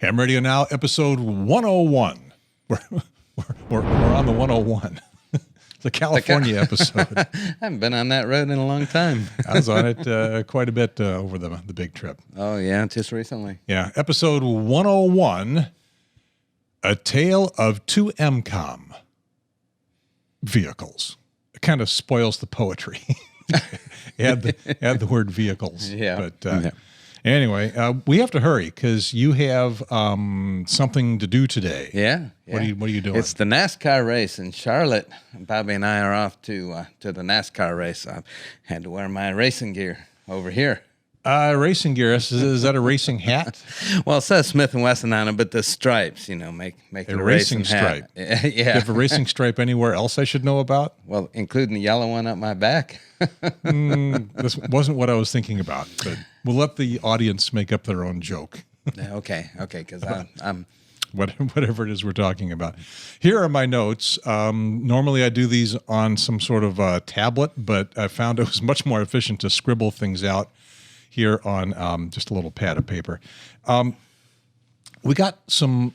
Ham Radio Now, episode 101. We're on the 101. The California episode. I haven't been on that road in a long time. I was on it quite a bit over the big trip. Oh, yeah, just recently. Yeah, episode 101, A Tale of Two MCOM Vehicles. It kind of spoils the poetry. add the word vehicles. Yeah. But anyway, we have to hurry because you have something to do today. Yeah. What are you doing? It's the NASCAR race in Charlotte. Bobby and I are off to the NASCAR race. I had to wear my racing gear over here. Racing gear. Is that a racing hat? Well, it says Smith & Wesson on it, but the stripes, make it a racing stripe. Yeah. Do you have a racing stripe anywhere else I should know about? Well, including the yellow one up my back. This wasn't what I was thinking about, but we'll let the audience make up their own joke. Okay, because I'm whatever it is we're talking about. Here are my notes. Normally I do these on some sort of tablet, but I found it was much more efficient to scribble things out here on just a little pad of paper. We got some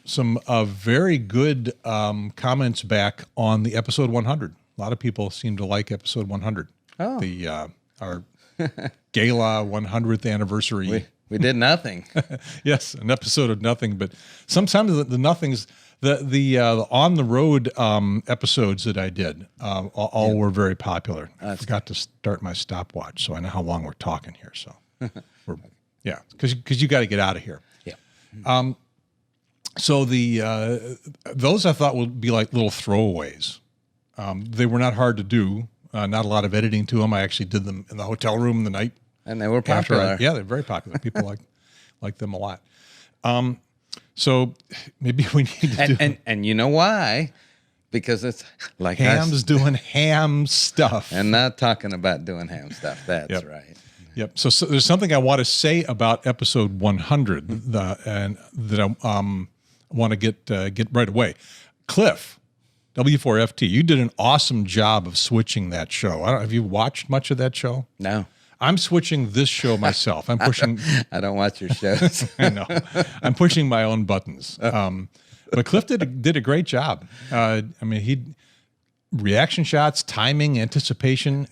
very good comments back on the episode 100. A lot of people seem to like episode 100. Oh. Our Gala 100th anniversary. We did nothing. Yes, an episode of nothing, but sometimes the nothings, the on the road episodes that I did, all were very popular. I forgot to start my stopwatch, so I know how long we're talking here. So, because you got to get out of here. Yeah. So those I thought would be like little throwaways. They were not hard to do. Not a lot of editing to them. I actually did them in the hotel room the night. And they were popular. Yeah, they're very popular. People like them a lot. So maybe we need to do... And you know why? Because it's like Ham's doing ham stuff. And not talking about doing ham stuff. That's right. Yep. So there's something I want to say about episode 100 that I want to get right away. Cliff, W4FT, you did an awesome job of switching that show. Have you watched much of that show? No. I'm switching this show myself. I'm pushing. I don't watch your shows. I know. I'm pushing my own buttons. But Cliff did a great job. He reaction shots, timing, anticipation.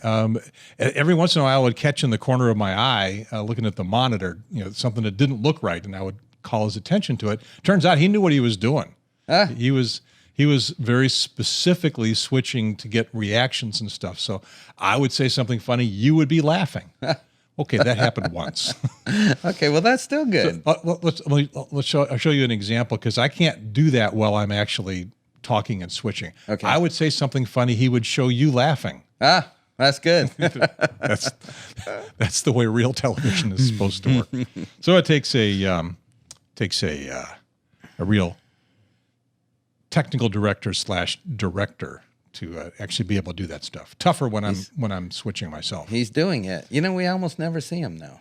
Every once in a while, I would catch in the corner of my eye, looking at the monitor, something that didn't look right, and I would call his attention to it. Turns out he knew what he was doing. He was very specifically switching to get reactions and stuff. So I would say something funny, you would be laughing. Okay, that happened once. Okay, well that's still good. So, I'll show you an example because I can't do that while I'm actually talking and switching. Okay. I would say something funny, he would show you laughing. That's good. That's the way real television is supposed to work. So it takes a real technical director / director to actually be able to do that stuff. Tougher when I'm switching myself. He's doing it. We almost never see him now.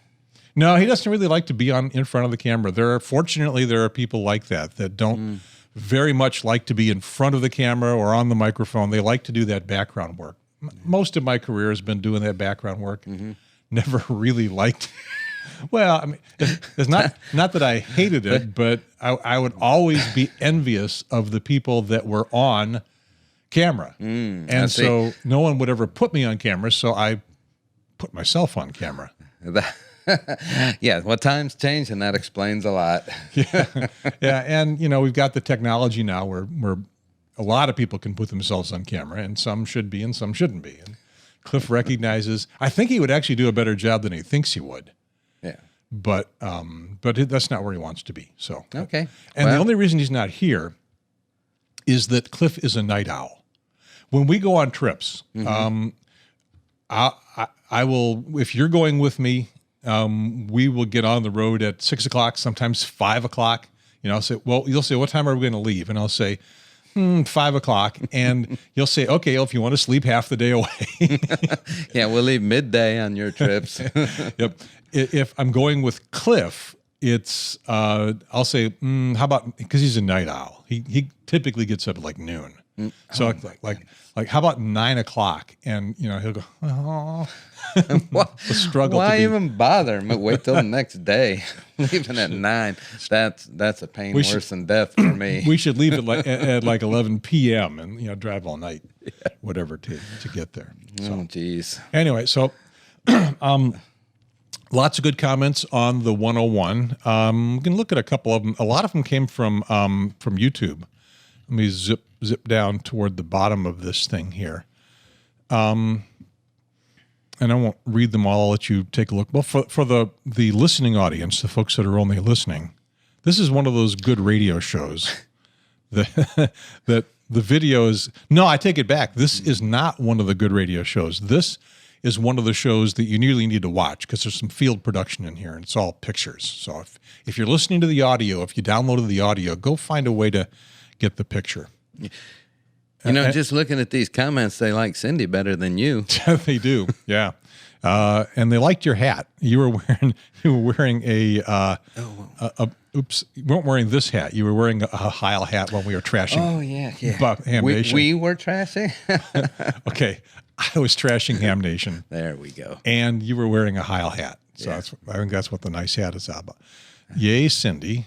No, he doesn't really like to be in front of the camera. Fortunately, there are people like that don't very much like to be in front of the camera or on the microphone. They like to do that background work. Most of my career has been doing that background work. Never really liked. Well, it's not that I hated it, but I would always be envious of the people that were on camera. And so no one would ever put me on camera, so I put myself on camera. Yeah, well, times change, and that explains a lot. Yeah, and we've got the technology now where a lot of people can put themselves on camera, and some should be and some shouldn't be. And Cliff recognizes, I think he would actually do a better job than he thinks he would. Yeah. But that's not where he wants to be. So okay. And the only reason he's not here is that Cliff is a night owl. When we go on trips, I will, if you're going with me, we will get on the road at 6 o'clock, sometimes 5 o'clock. I'll say, well, you'll say, what time are we going to leave? And I'll say, 5 o'clock. And you'll say, okay, well, if you want to sleep half the day away. Yeah, we'll leave midday on your trips. Yep. If I'm going with Cliff, it's, I'll say, how about, because he's a night owl. He typically gets up at like noon. So like, how about 9 o'clock? And he'll go, oh, the struggle. Why even bother? Wait till the next day. Leaving at 9. That's a pain worse than death for me. We should leave it at like 11 p.m. and drive all night, whatever to get there. So, geez. Anyway, so lots of good comments on the 101. We can look at a couple of them. A lot of them came from YouTube. Let me zip down toward the bottom of this thing here. And I won't read them all. I'll let you take a look. Well, for the listening audience, the folks that are only listening, this is one of those good radio shows that the video is. No, I take it back. This is not one of the good radio shows. This is one of the shows that you nearly need to watch because there's some field production in here and it's all pictures. So if you're listening to the audio, if you downloaded the audio, go find a way to get the picture. Just looking at these comments, they like Cindy better than you. They do, yeah. And they liked your hat. You were wearing oops, you weren't wearing this hat. You were wearing a Heil hat when we were trashing. Oh yeah. Ham Nation. We were trashing. Okay, I was trashing Ham Nation. There we go. And you were wearing a Heil hat. So I think that's what the nice hat is about. Yay, Cindy.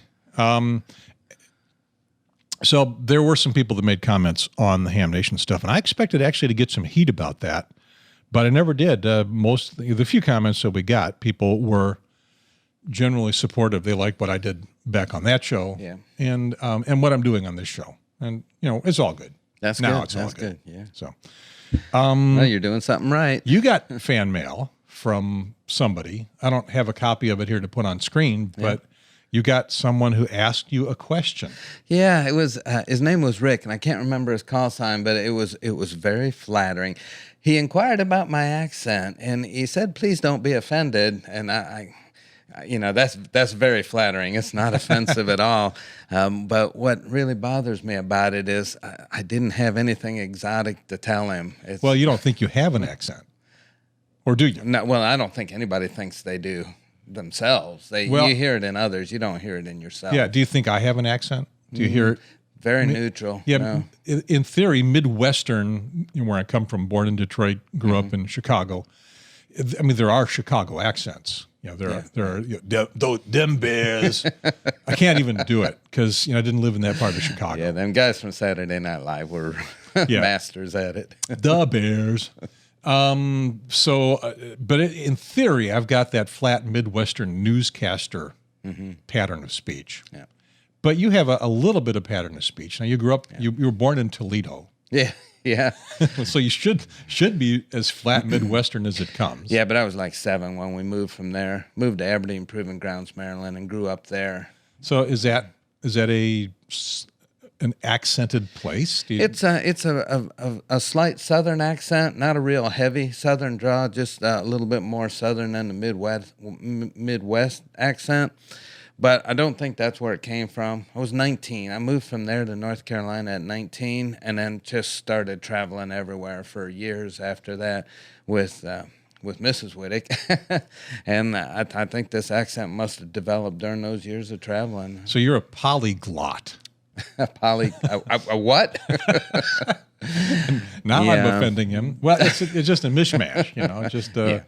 So there were some people that made comments on the Ham Nation stuff, and I expected actually to get some heat about that, but I never did. The few comments that we got, people were generally supportive. They liked what I did back on that show, and what I'm doing on this show, and it's all good. That's now good. it's all good. Yeah. So, well, you're doing something right. You got fan mail from somebody. I don't have a copy of it here to put on screen, but. You got someone who asked you a question. Yeah, it was his name was Rick, and I can't remember his call sign, but it was very flattering. He inquired about my accent, and he said, "Please don't be offended." And I that's very flattering. It's not offensive at all. But what really bothers me about it is I didn't have anything exotic to tell him. Well, you don't think you have an accent, or do you? No, well, I don't think anybody thinks they do themselves. You hear it in others. You don't hear it in yourself. Yeah. Do you think I have an accent? Do you hear it? Very neutral. Yeah. No. In theory, Midwestern, where I come from, born in Detroit, grew up in Chicago. I mean, there are Chicago accents. There are them bears. I can't even do it because I didn't live in that part of Chicago. Yeah, them guys from Saturday Night Live were masters at it. The Bears. But in theory, I've got that flat Midwestern newscaster pattern of speech. Yeah. But you have a little bit of pattern of speech. Now you grew up, you were born in Toledo. Yeah. Yeah. So you should be as flat Midwestern as it comes. Yeah, but I was like 7 when we moved from there. Moved to Aberdeen Proving Grounds, Maryland, and grew up there. So is that an accented place? It's a slight Southern accent, not a real heavy Southern draw, just a little bit more Southern than the Midwest accent. But I don't think that's where it came from. I was 19. I moved from there to North Carolina at 19, and then just started traveling everywhere for years after that with Mrs. Whittick. And I think this accent must have developed during those years of traveling. So you're a polyglot. A what? Now I'm offending him. Well, it's just a mishmash, just a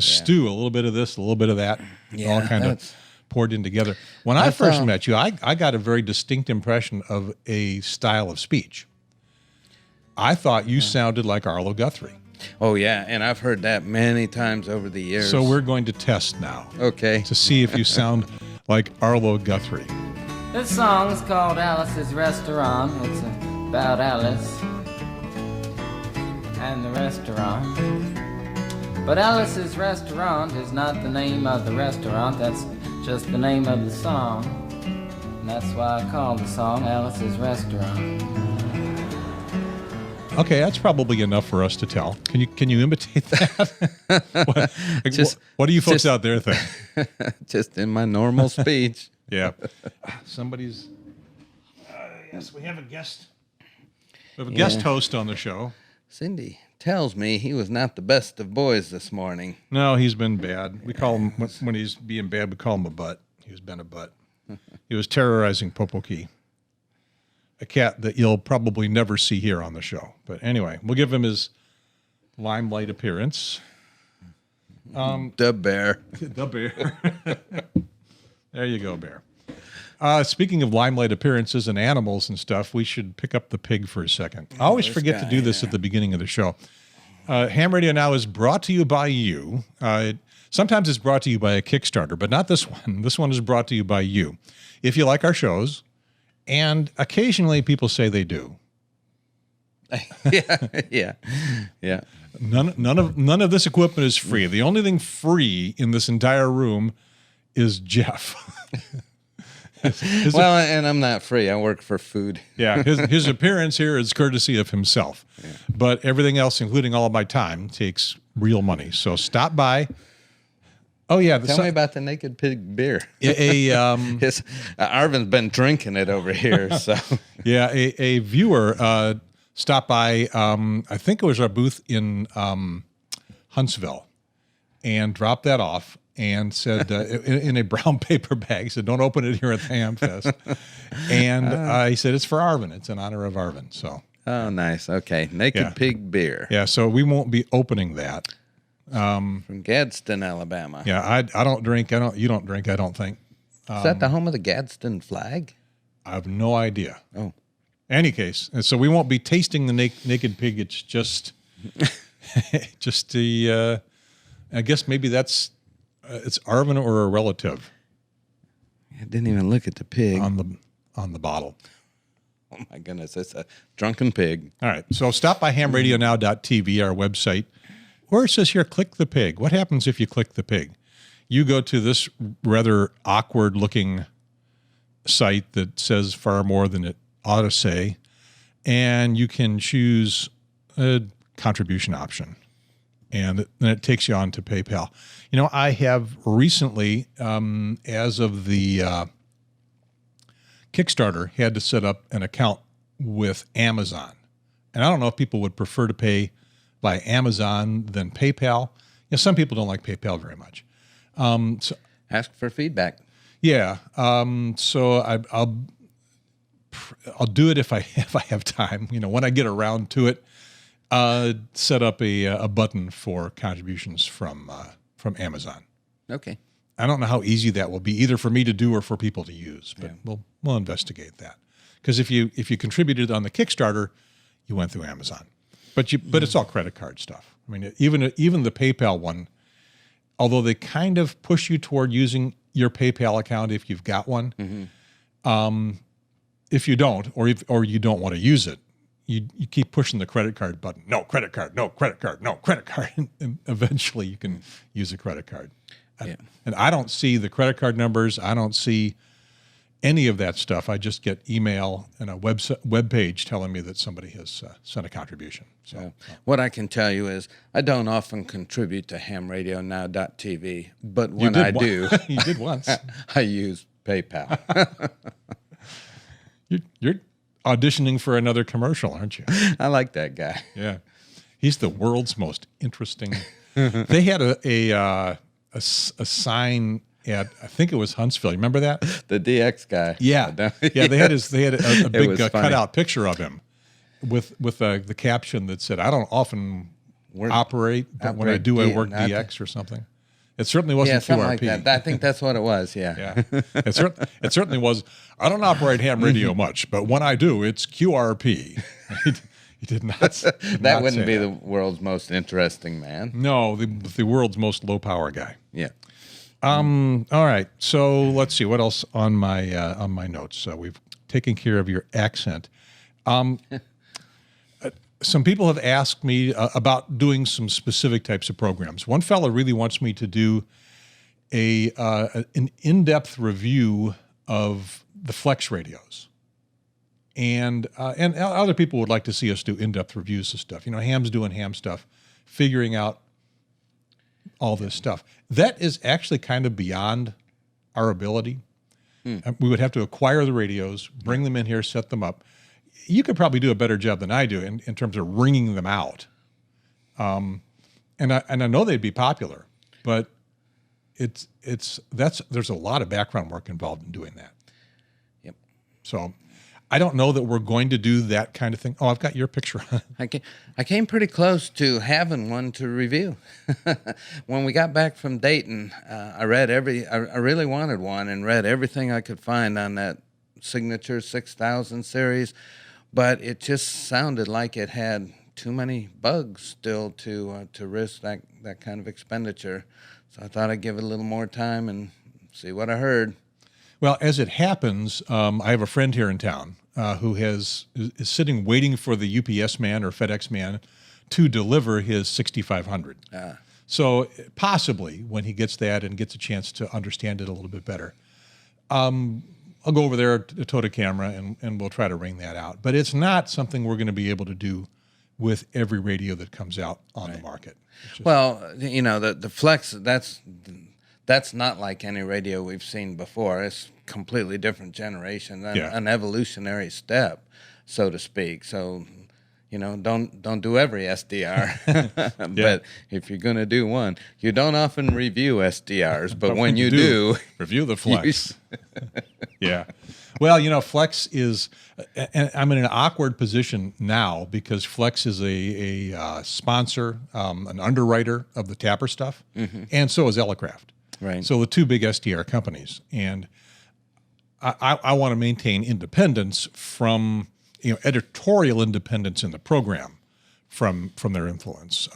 stew, a little bit of this, a little bit of that, all kind of poured in together. When I first met you, I got a very distinct impression of a style of speech. I thought you sounded like Arlo Guthrie. Oh, yeah, and I've heard that many times over the years. So we're going to test now. Okay. To see if you sound like Arlo Guthrie. This song is called Alice's Restaurant. It's about Alice and the restaurant. But Alice's Restaurant is not the name of the restaurant. That's just the name of the song. And that's why I call the song Alice's Restaurant. Okay, that's probably enough for us to tell. Can you imitate that? What do you folks out there think? Just in my normal speech. Yeah. Somebody's. Yes, we have a guest. We have a guest host on the show. Cindy tells me he was not the best of boys this morning. No, he's been bad. We call him, when he's being bad, we call him a butt. He's been a butt. He was terrorizing Popoki. a cat that you'll probably never see here on the show. But anyway, we'll give him his limelight appearance. The bear. The bear. There you go, Bear. Speaking of limelight appearances and animals and stuff, we should pick up the pig for a second. I always forget to do this at the beginning of the show. Ham Radio Now is brought to you by you. Sometimes it's brought to you by a Kickstarter, but not this one. This one is brought to you by you. If you like our shows, and occasionally people say they do. Yeah. None of this equipment is free. The only thing free in this entire room is Jeff. Well, and I'm not free. I work for food. Yeah, his appearance here is courtesy of himself. Yeah. But everything else, including all of my time, takes real money. So stop by. Oh, yeah. Tell me about the Naked Pig beer. Arvin's been drinking it over here. So yeah, a viewer stopped by, I think it was our booth in Huntsville, and dropped that off. And said in a brown paper bag, said, "Don't open it here at the Ham Fest." And he said, "It's for Arvin. It's in honor of Arvin." So, oh, nice. Okay, Naked Pig beer. Yeah, so we won't be opening that. From Gadsden, Alabama. Yeah, I don't drink. You don't drink. I don't think. Is that the home of the Gadsden flag? I have no idea. Oh, any case, and so we won't be tasting the Naked Pig. It's just, just the. I guess maybe that's. It's Arvin or a relative. I didn't even look at the pig on the bottle. Oh my goodness, it's a drunken pig. All right, so stop by hamradionow.tv, our website, where it says here, click the pig. What happens if you click the pig? You go to this rather awkward-looking site that says far more than it ought to say, and you can choose a contribution option. And then it takes you on to PayPal. You know, I have recently, as of the Kickstarter, had to set up an account with Amazon. And I don't know if people would prefer to pay by Amazon than PayPal. You know, some people don't like PayPal very much. So ask for feedback. Yeah. So I'll do it if I have time. You know, when I get around to it. Set up a button for contributions from Amazon. Okay. I don't know how easy that will be, either for me to do or for people to use, but we'll investigate that. Because if you contributed on the Kickstarter, you went through Amazon, but it's all credit card stuff. I mean, even the PayPal one, although they kind of push you toward using your PayPal account if you've got one, if you don't, or you don't want to use it. You keep pushing the credit card button. No credit card, no credit card, no credit card. And eventually you can use a credit card. Yeah. And I don't see the credit card numbers. I don't see any of that stuff. I just get email and a web page telling me that somebody has sent a contribution. So what I can tell you is I don't often contribute to hamradionow.tv, but when I do, you did once. I use PayPal. You're auditioning for another commercial, aren't you? I like that guy. Yeah, he's the world's most interesting. They had a sign at, I think it was Huntsville. You remember that? The DX guy. Yeah, yeah. They had a big cutout picture of him with the caption that said, "I don't often operate, but when I do, I work DX" or something. It certainly wasn't something QRP. Like that. I think that's what it was. Yeah. It certainly was. I don't operate ham radio much, but when I do, it's QRP. He did not. That wouldn't be the world's most interesting man. No, the world's most low power guy. Yeah. All right. So let's see what else on my notes. So we've taken care of your accent. Some people have asked me about doing some specific types of programs. One fellow really wants me to do an in-depth review of the Flex radios, and other people would like to see us do in-depth reviews of stuff. You know, Ham's doing ham stuff, figuring out all this stuff. That is actually kind of beyond our ability. We would have to acquire the radios, bring them in here, set them up. You could probably do a better job than I do in terms of wringing them out. And I know they'd be popular, but there's a lot of background work involved in doing that. Yep. So I don't know that we're going to do that kind of thing. Oh, I've got your picture. I came pretty close to having one to review. When we got back from Dayton, I really wanted one and read everything I could find on that Signature 6000 series, but it just sounded like it had too many bugs still to risk that kind of expenditure. So I thought I'd give it a little more time and see what I heard. Well, as it happens, I have a friend here in town who is sitting waiting for the UPS man or FedEx man to deliver his 6500. So possibly when he gets that and gets a chance to understand it a little bit better, I'll go over there to tow the camera and we'll try to ring that out. But it's not something we're going to be able to do with every radio that comes out on the market. Well, the Flex, that's not like any radio we've seen before. It's completely different generation, an evolutionary step, so to speak. So, don't do every SDR. But if you're going to do one, you don't often review SDRs, but when you do, review the Flex. Yeah. Well, Flex is, and I'm in an awkward position now because Flex is a sponsor, an underwriter of the Tapper stuff, and so is Elecraft. Right. So the two big SDR companies, and I want to maintain independence from, editorial independence in the program from their influence.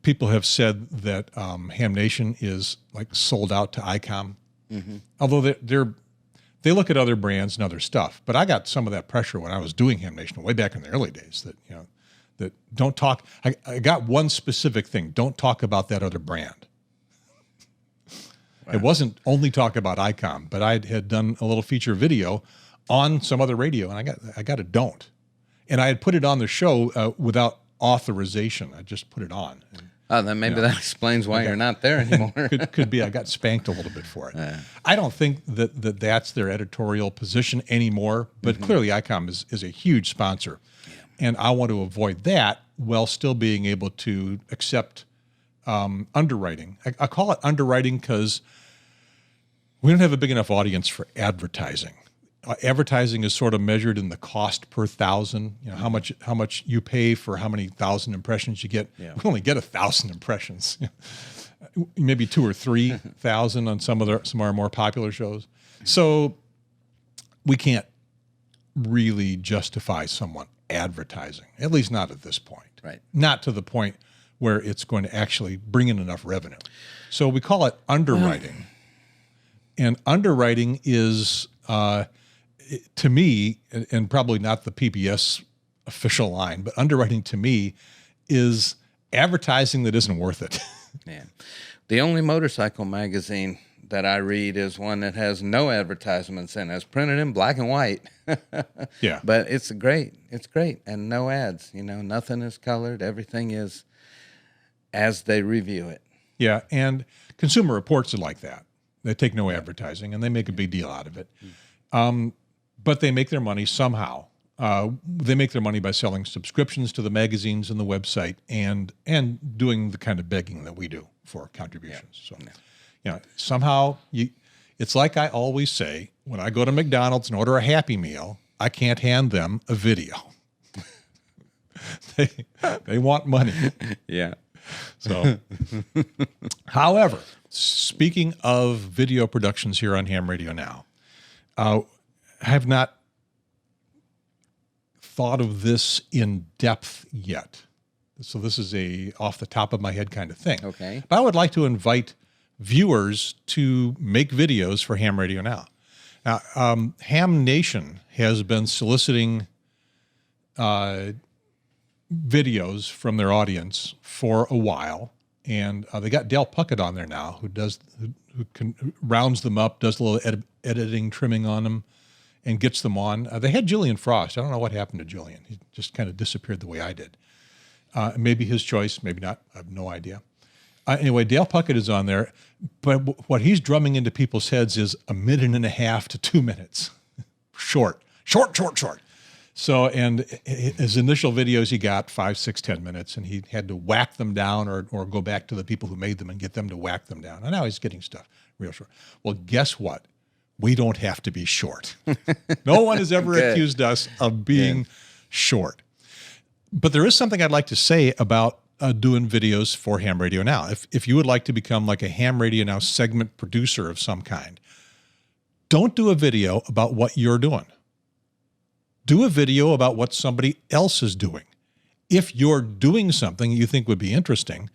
People have said that Ham Nation is like sold out to ICOM, although they look at other brands and other stuff. But I got some of that pressure when I was doing Ham Nation way back in the early days that, that don't talk. I got one specific thing: don't talk about that other brand. It wasn't only talk about ICOM, but I had done a little feature video on some other radio, and I got a don't. And I had put it on the show without authorization. I just put it on. And, then maybe that explains why you're not there anymore. could be I got spanked a little bit for it. I don't think that's their editorial position anymore, but clearly ICOM is a huge sponsor. And I want to avoid that while still being able to accept underwriting. I call it underwriting because we don't have a big enough audience for advertising. Advertising is sort of measured in the cost per thousand. How much you pay for how many thousand impressions you get. Yeah. We only get 1,000 impressions, maybe 2,000 or 3,000 on some of our more popular shows. So we can't really justify someone advertising, at least not at this point. Right. Not to the point where it's going to actually bring in enough revenue. So we call it underwriting. And underwriting is, to me, and probably not the PBS official line, but underwriting to me is advertising that isn't worth it. Yeah. The only motorcycle magazine that I read is one that has no advertisements in it. It's printed in black and white. Yeah. But it's great. It's great. And no ads. Nothing is colored. Everything is as they review it. Yeah. And Consumer Reports are like that. They take no advertising, and they make a big deal out of it. But they make their money somehow. They make their money by selling subscriptions to the magazines and the website and doing the kind of begging that we do for contributions. So, somehow it's like I always say, when I go to McDonald's and order a Happy Meal, I can't hand them a video. They want money. Yeah. So, however, speaking of video productions here on Ham Radio Now, I have not thought of this in depth yet. So this is a off the top of my head kind of thing. Okay. But I would like to invite viewers to make videos for Ham Radio Now. Now, Ham Nation has been soliciting videos from their audience for a while, and they got Dale Puckett on there now, who rounds them up, does a little editing, trimming on them, and gets them on. They had Julian Frost. I don't know what happened to Julian. He just kind of disappeared the way I did. Maybe his choice, maybe not. I have no idea. Anyway, Dale Puckett is on there, but what he's drumming into people's heads is 1.5 minutes to 2 minutes. Short. So, and his initial videos, he got 5, 6, 10 minutes, and he had to whack them down or go back to the people who made them and get them to whack them down. And now he's getting stuff real short. Well, guess what? we don't have to be short. No one has ever Good. accused us of being short. But there is something I'd like to say about doing videos for Ham Radio Now. If you would like to become like a Ham Radio Now segment producer of some kind, don't do a video about what you're doing. Do a video about what somebody else is doing. If you're doing something you think would be interesting,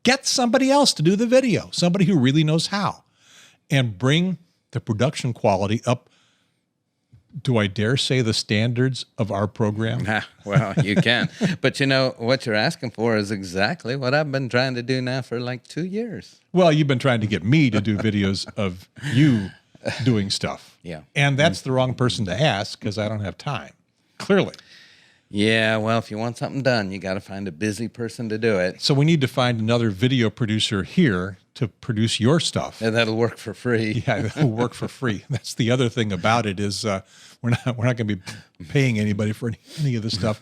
get somebody else to do the video, somebody who really knows how, and bring the production quality up. Do I dare say the standards of our program? Well, you can. But you know, what you're asking for is exactly what I've been trying to do now for like 2 years. Well, you've been trying to get me to do videos of you doing stuff. Yeah. And that's the wrong person to ask because I don't have time, clearly. Yeah, well, if you want something done, you got to find a busy person to do it. So we need to find another video producer here to produce your stuff. And that'll work for free. Yeah, that'll work for free. That's the other thing about it is we're not going to be paying anybody for any of this stuff.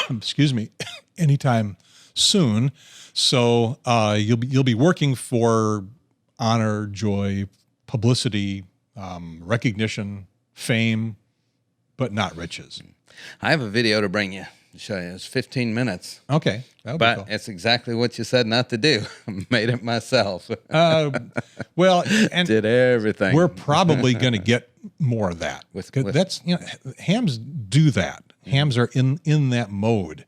Excuse me, anytime soon. So you'll be working for honor, joy, publicity, recognition, fame, but not riches. I have a video to bring you. Show you. It's 15 minutes. Okay, that'll be But cool. it's exactly what you said not to do. Made it myself. Well, and Did everything. we're probably going to get more of that. With- 'Cause that's, you know, hams do that. Hams are in that mode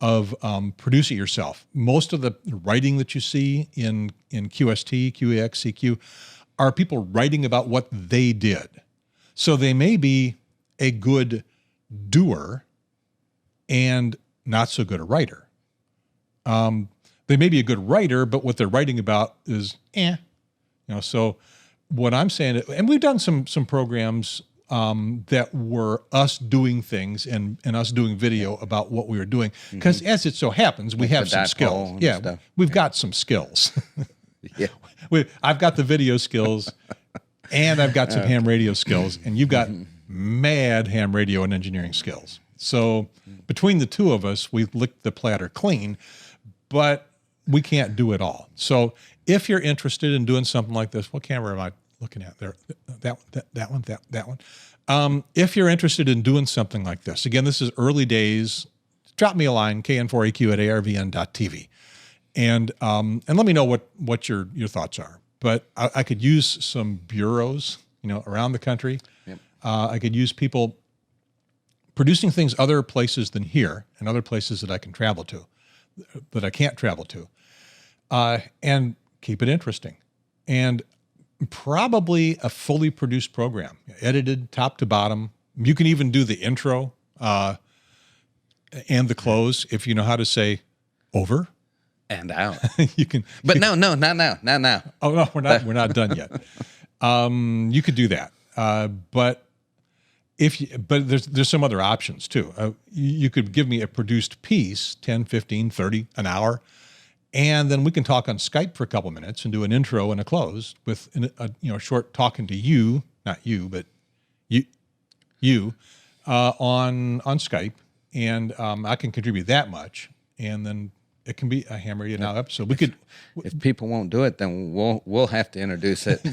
of produce it yourself. Most of the writing that you see in QST, QEX, CQ are people writing about what they did. So they may be a good doer and not so good a writer. They may be a good writer, but what they're writing about is So what I'm saying, and we've done some programs that were us doing things and us doing video about what we were doing. Because as it so happens, we have the some dipole skills. and Yeah, stuff. we've got some skills. Yeah. I've got the video skills and I've got some ham radio skills, and you've got mad ham radio and engineering skills. So between the two of us, we've licked the platter clean, but we can't do it all. So if you're interested in doing something like this, what camera am I looking at there? That one. If you're interested in doing something like this, again, this is early days. Drop me a line, kn4aq@arvn.tv. And let me know what your thoughts are. But I could use some bureaus, around the country. Yep. I could use people producing things other places than here and other places that I can travel to, that I can't travel to, and keep it interesting. And probably a fully produced program, edited top to bottom. You can even do the intro and the close if you know how to say over. And out. You can, But no, not now. Not now. oh no, we're not done yet. You could do that, but there's some other options too. You could give me a produced piece, 10, 15, 30, an hour, and then we can talk on Skype for a couple minutes and do an intro and a close with a short talking to you, not you, but you on Skype, and I can contribute that much, and then it can be a Ham Radio Now episode. We could. If people won't do it, then we'll have to introduce it. We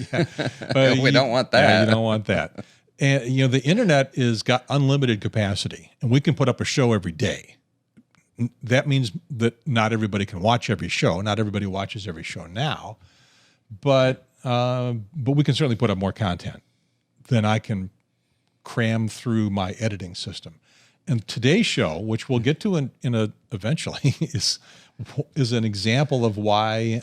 You don't want that. Yeah, you don't want that. And the internet is got unlimited capacity, and we can put up a show every day. That means that not everybody can watch every show. Not everybody watches every show now, but we can certainly put up more content than I can cram through my editing system. And today's show, which we'll get to eventually, is an example of why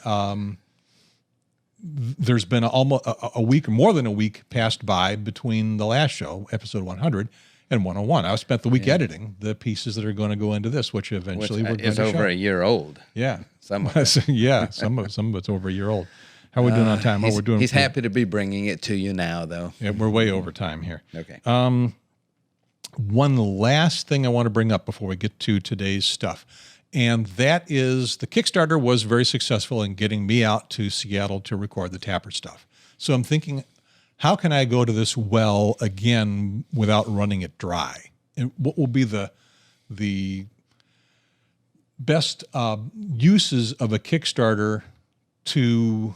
there's been almost a week, more than a week, passed by between the last show, episode 100, and 101. I spent the week editing the pieces that are going to go into this, which eventually we're going It's to over show. a year old. Yeah, Some of it. yeah, some of it's over a year old. How are we doing on time? He's, we're doing. he's happy to be bringing it to you now, though. Yeah, we're way over time here. Okay. One last thing I want to bring up before we get to today's stuff, and that is the Kickstarter was very successful in getting me out to Seattle to record the Tapper stuff. So I'm thinking, how can I go to this well again without running it dry? And what will be the best uses of a Kickstarter to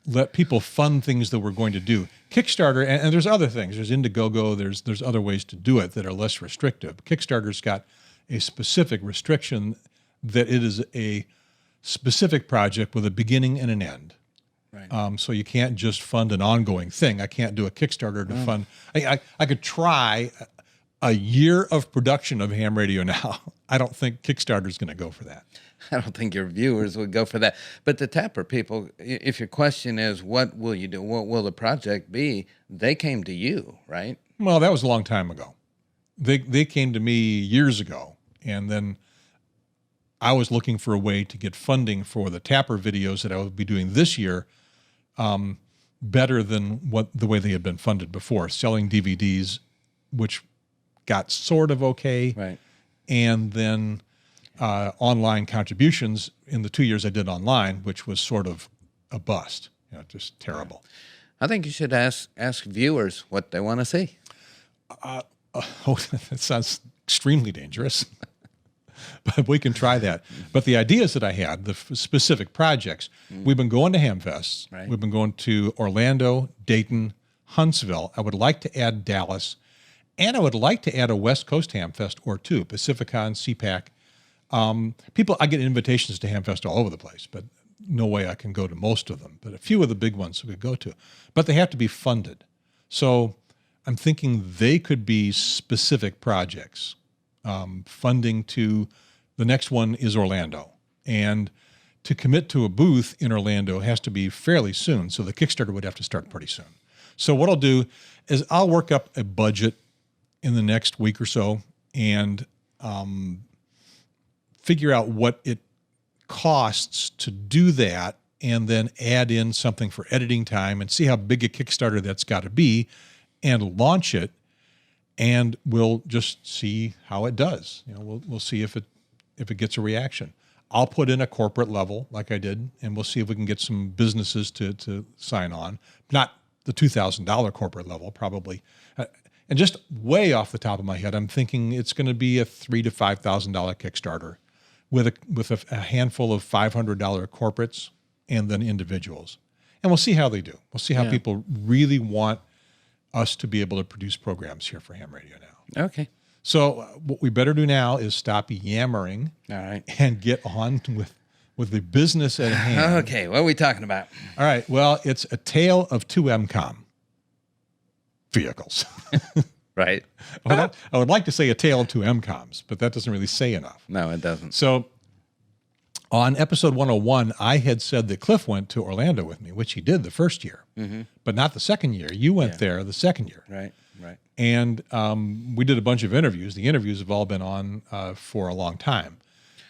let people fund things that we're going to do. Kickstarter, and there's other things. There's Indiegogo. There's other ways to do it that are less restrictive. Kickstarter's got a specific restriction that it is a specific project with a beginning and an end. Right. So you can't just fund an ongoing thing. I can't do a Kickstarter to fund. I could try a year of production of ham radio now. I don't think Kickstarter's going to go for that. I don't think your viewers would go for that. But the Tapper people, if your question is, what will you do? What will the project be? They came to you, right? Well, that was a long time ago. They came to me years ago, and then I was looking for a way to get funding for the Tapper videos that I would be doing this year, better than the way they had been funded before, selling DVDs, which got sort of okay, Right. and then online contributions in the 2 years I did online, which was sort of a bust, just terrible. I think you should ask viewers what they want to see. That sounds extremely dangerous, but we can try that. But the ideas that I had, the specific projects, we've been going to Hamfests. Right. We've been going to Orlando, Dayton, Huntsville. I would like to add Dallas, and I would like to add a West Coast Hamfest or two, Pacificon, CPAC. I get invitations to Hamfest all over the place, but no way I can go to most of them. But a few of the big ones we could go to, but they have to be funded. So I'm thinking they could be specific projects. Funding to the next one is Orlando, and to commit to a booth in Orlando has to be fairly soon. So the Kickstarter would have to start pretty soon. So what I'll do is I'll work up a budget in the next week or so and figure out what it costs to do that, and then add in something for editing time and see how big a Kickstarter that's got to be, and launch it. And we'll just see how it does. We'll see if it gets a reaction. I'll put in a corporate level like I did, and we'll see if we can get some businesses to sign on. Not the $2,000 corporate level, probably. And just way off the top of my head, I'm thinking it's going to be a $3,000 to $5,000 Kickstarter with a handful of $500 corporates and then individuals. And we'll see how they do. We'll see how people really want us to be able to produce programs here for ham radio now. Okay. So what we better do now is stop yammering. All right. And get on with the business at hand. Okay, what are we talking about? All right. Well, it's a tale of two MCOM vehicles. Right. I would like to say a tale of two MCOMs, but that doesn't really say enough. No, it doesn't. So on episode 101, I had said that Cliff went to Orlando with me, which he did the first year, but not the second year. You went there the second year. Right. And we did a bunch of interviews. The interviews have all been on for a long time.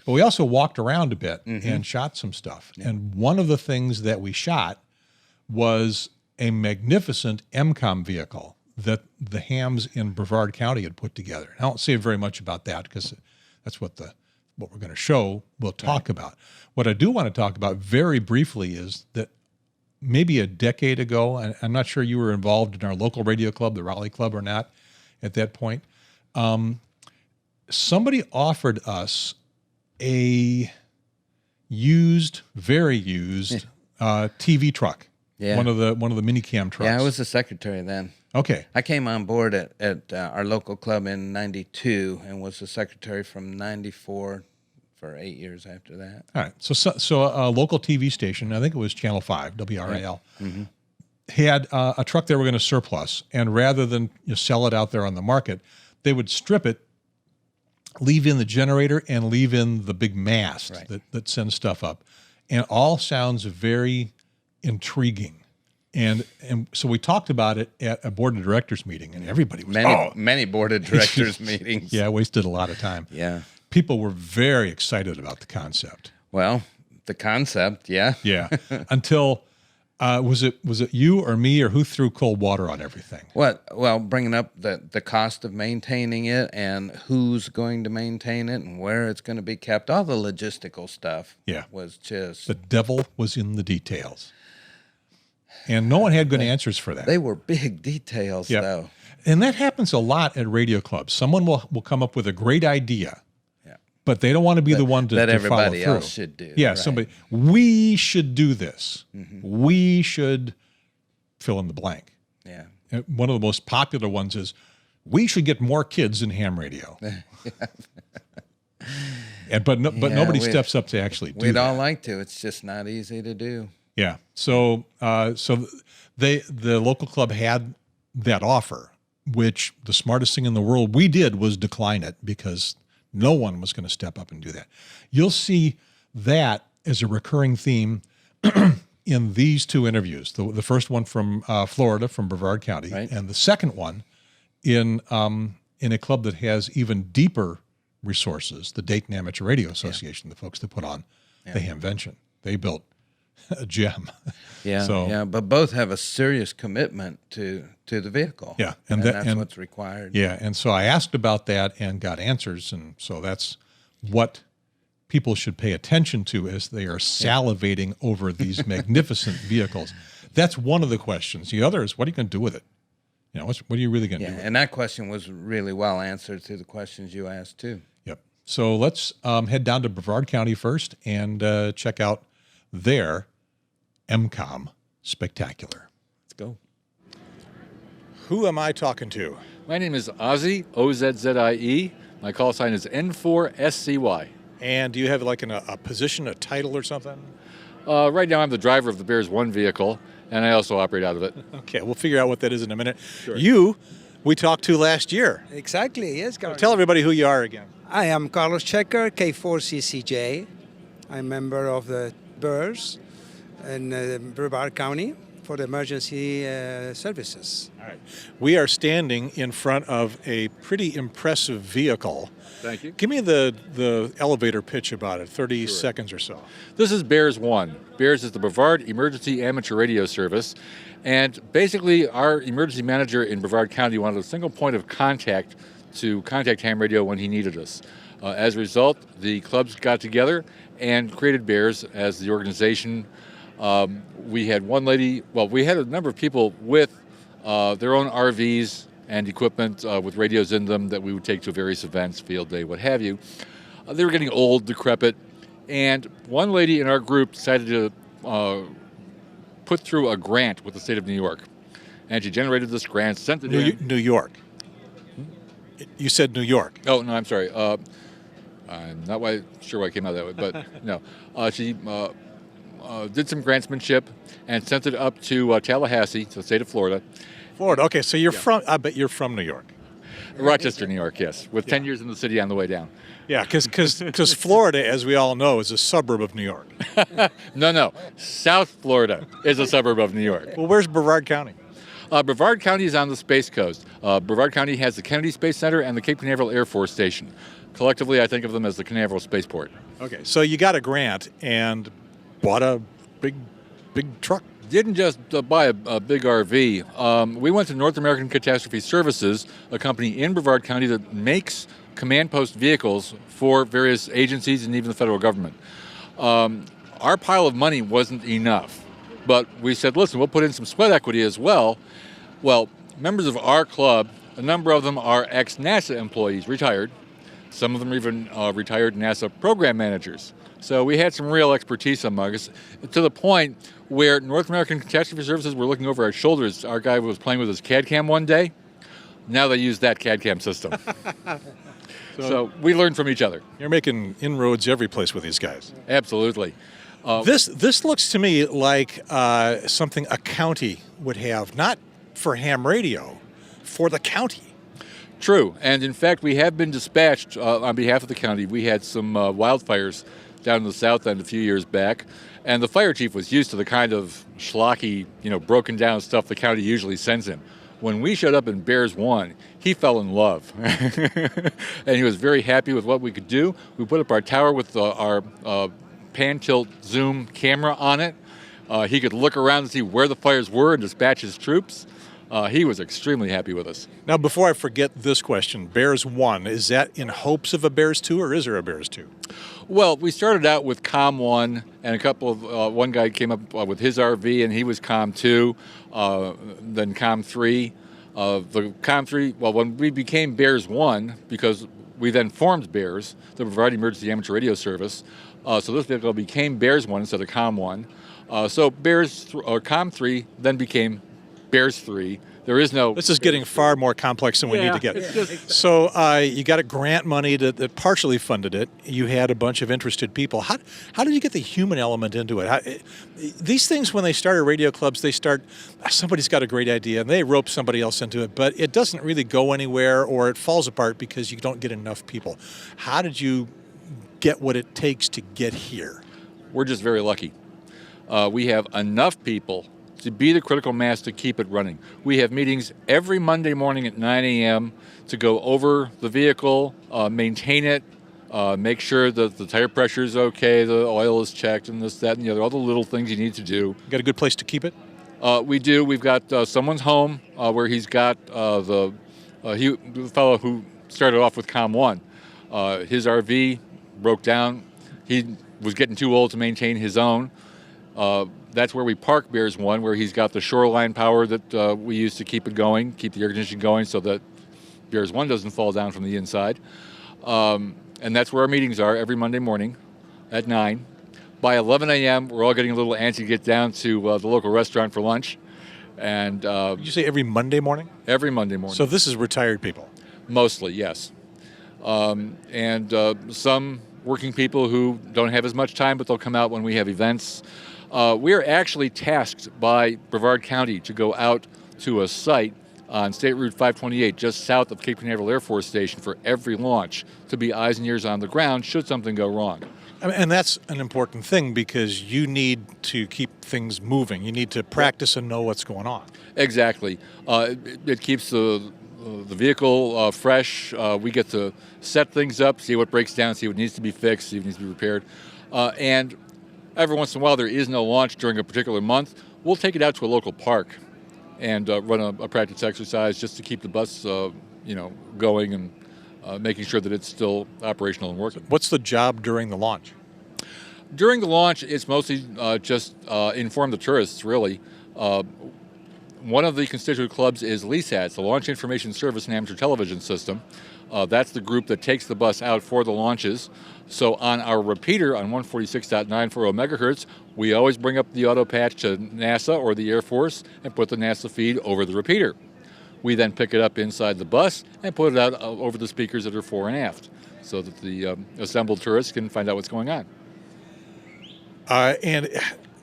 But we also walked around a bit and shot some stuff. Yeah. And one of the things that we shot was a magnificent MCOM vehicle that the hams in Brevard County had put together. And I don't say very much about that because that's what we're going to show, we'll talk about. What I do want to talk about very briefly is that maybe a decade ago, and I'm not sure you were involved in our local radio club, the Raleigh Club, or not at that point, somebody offered us a very used TV truck. Yeah. One of the minicam trucks. Yeah, I was the secretary then. Okay. I came on board at our local club in 92 and was the secretary from 94 for 8 years after that. All right. So a local TV station, I think it was Channel 5, WRAL, had a truck they were going to surplus. And rather than sell it out there on the market, they would strip it, leave in the generator, and leave in the big mast that sends stuff up. And all sounds very intriguing. And so we talked about it at a board of directors meeting, and everybody was many board of directors meetings. Yeah, I wasted a lot of time. Yeah, people were very excited about the concept. Well, the concept, yeah. Until was it you or me or who threw cold water on everything? Well, bringing up the cost of maintaining it and who's going to maintain it and where it's going to be kept, all the logistical stuff. Was just the devil was in the details. And no one had good answers for that. They were big details, though. And that happens a lot at radio clubs. Someone will come up with a great idea. but they don't want to be the one to that to everybody follow else through. should do. Yeah, right. somebody. We should do this. We should fill in the blank. Yeah. One of the most popular ones is, we should get more kids in ham radio. But nobody steps up to actually do We'd that. all like to. It's just not easy to do. Yeah. So the local club had that offer, which the smartest thing in the world we did was decline it, because no one was going to step up and do that. You'll see that as a recurring theme in these two interviews. The first one from Florida, from Brevard County, Right. and the second one in a club that has even deeper resources, the Dayton Amateur Radio Association, the folks that put on the Hamvention. They built a gem. Yeah, but both have a serious commitment to the vehicle. Yeah, and that's what's required. Yeah, and so I asked about that and got answers, and so that's what people should pay attention to as they are salivating over these magnificent vehicles. That's one of the questions. The other is, what are you going to do with it? You know, what are you really going to do with it? And that question was really well answered through the questions you asked too. Yep. So let's head down to Brevard County first and check out their MCOM Spectacular. Let's go. Who am I talking to? My name is Ozzie, O-Z-Z-I-E. My call sign is N4SCY. And do you have like a position, a title or something? Right now I'm the driver of the Bears 1 vehicle, and I also operate out of it. Okay, we'll figure out what that is in a minute. Sure. We talked to last year. Exactly, yes, Carlos. Tell everybody who you are again. I am Carlos Checker, K4CCJ. I'm a member of the Bears in Brevard County for the emergency services. All right. We are standing in front of a pretty impressive vehicle. Thank you. Give me the elevator pitch about it, 30 seconds or so. This is Bears 1. Bears is the Brevard Emergency Amateur Radio Service. And basically, our emergency manager in Brevard County wanted a single point of contact to contact ham radio when he needed us. As a result, the clubs got together and created Bears as the organization. We had one lady, we had a number of people with their own RVs and equipment with radios in them that we would take to various events, field day, what have you. They were getting old, decrepit, and one lady in our group decided to put through a grant with the state of New York. And she generated this grant, sent it in. New York. You said New York. Oh, no, I'm sorry. I'm not sure why it came out that way, but no. She did some grantsmanship and sent it up to Tallahassee, to the state of Florida. Florida. Okay, so you're from. I bet you're from New York. Rochester, New York, yes, with 10 years in the city on the way down. Yeah, because Florida, as we all know, is a suburb of New York. No. South Florida is a suburb of New York. Well, where's Brevard County? Brevard County is on the Space Coast. Brevard County has the Kennedy Space Center and the Cape Canaveral Air Force Station. Collectively, I think of them as the Canaveral Spaceport. Okay, so you got a grant and bought a big truck. Didn't just buy a big RV. We went to North American Catastrophe Services, a company in Brevard County that makes command post vehicles for various agencies and even the federal government. Our pile of money wasn't enough, but we said, listen, we'll put in some sweat equity as well. Well, members of our club, a number of them are ex-NASA employees, retired. Some of them are even retired NASA program managers. So we had some real expertise among us, to the point where North American Catastrophe Services were looking over our shoulders. Our guy was playing with his CAD cam one day. Now they use that CAD cam system. So we learned from each other. You're making inroads every place with these guys. Absolutely. This looks to me like something a county would have, not for ham radio, for the county. True. And in fact, we have been dispatched on behalf of the county. We had some wildfires down in the south end a few years back, and the fire chief was used to the kind of schlocky, broken down stuff the county usually sends him. When we showed up in Bears 1, he fell in love. And he was very happy with what we could do. We put up our tower with our pan tilt zoom camera on it. He could look around and see where the fires were and dispatch his troops. He was extremely happy with us. Now, before I forget this question, Bears 1, is that in hopes of a Bears 2, or is there a Bears 2? Well, we started out with COM 1, and a couple of, one guy came up with his RV, and he was COM 2, then COM 3. The COM 3, when we became Bears 1, because we then formed BEARS, the Brevard Emergency Amateur Radio Service. So this vehicle became BEARS 1 instead of COM 1. So COM 3 then became BEARS 3. There is no... This is getting far more complex than we need to get. So you got a grant money that partially funded it. You had a bunch of interested people. How did you get the human element into it? These things, when they start at radio clubs, somebody's got a great idea, and they rope somebody else into it, but it doesn't really go anywhere, or it falls apart because you don't get enough people. How did you get what it takes to get here? We're just very lucky. We have enough people to be the critical mass to keep it running. We have meetings every Monday morning at 9 a.m. to go over the vehicle, maintain it, make sure that the tire pressure is okay, the oil is checked, and this, that, and the other, all the little things you need to do. You got a good place to keep it? We do. We've got someone's home where he's got the fellow who started off with COM 1. His RV broke down. He was getting too old to maintain his own. That's where we park BEARS 1, where he's got the shoreline power that we use to keep it going, keep the air conditioning going so that BEARS 1 doesn't fall down from the inside. And that's where our meetings are every Monday morning at 9. By 11 a.m., we're all getting a little antsy to get down to the local restaurant for lunch. And Did you say every Monday morning? Every Monday morning. So this is retired people? Mostly, yes. And some working people who don't have as much time, but they'll come out when we have events. We are actually tasked by Brevard County to go out to a site on State Route 528, just south of Cape Canaveral Air Force Station, for every launch, to be eyes and ears on the ground should something go wrong. And that's an important thing, because you need to keep things moving. You need to practice and know what's going on. Exactly. It keeps the vehicle fresh. We get to set things up, see what breaks down, see what needs to be fixed, see what needs to be repaired. And every once in a while, there is no launch during a particular month. We'll take it out to a local park and run a practice exercise just to keep the bus, going and making sure that it's still operational and working. What's the job during the launch? During the launch, it's mostly just inform the tourists, really. One of the constituent clubs is LESATS, the Launch Information Service and Amateur Television System. That's the group that takes the bus out for the launches. So on our repeater on 146.940 megahertz, we always bring up the auto patch to NASA or the Air Force and put the NASA feed over the repeater. We then pick it up inside the bus and put it out over the speakers that are fore and aft, so that the assembled tourists can find out what's going on. And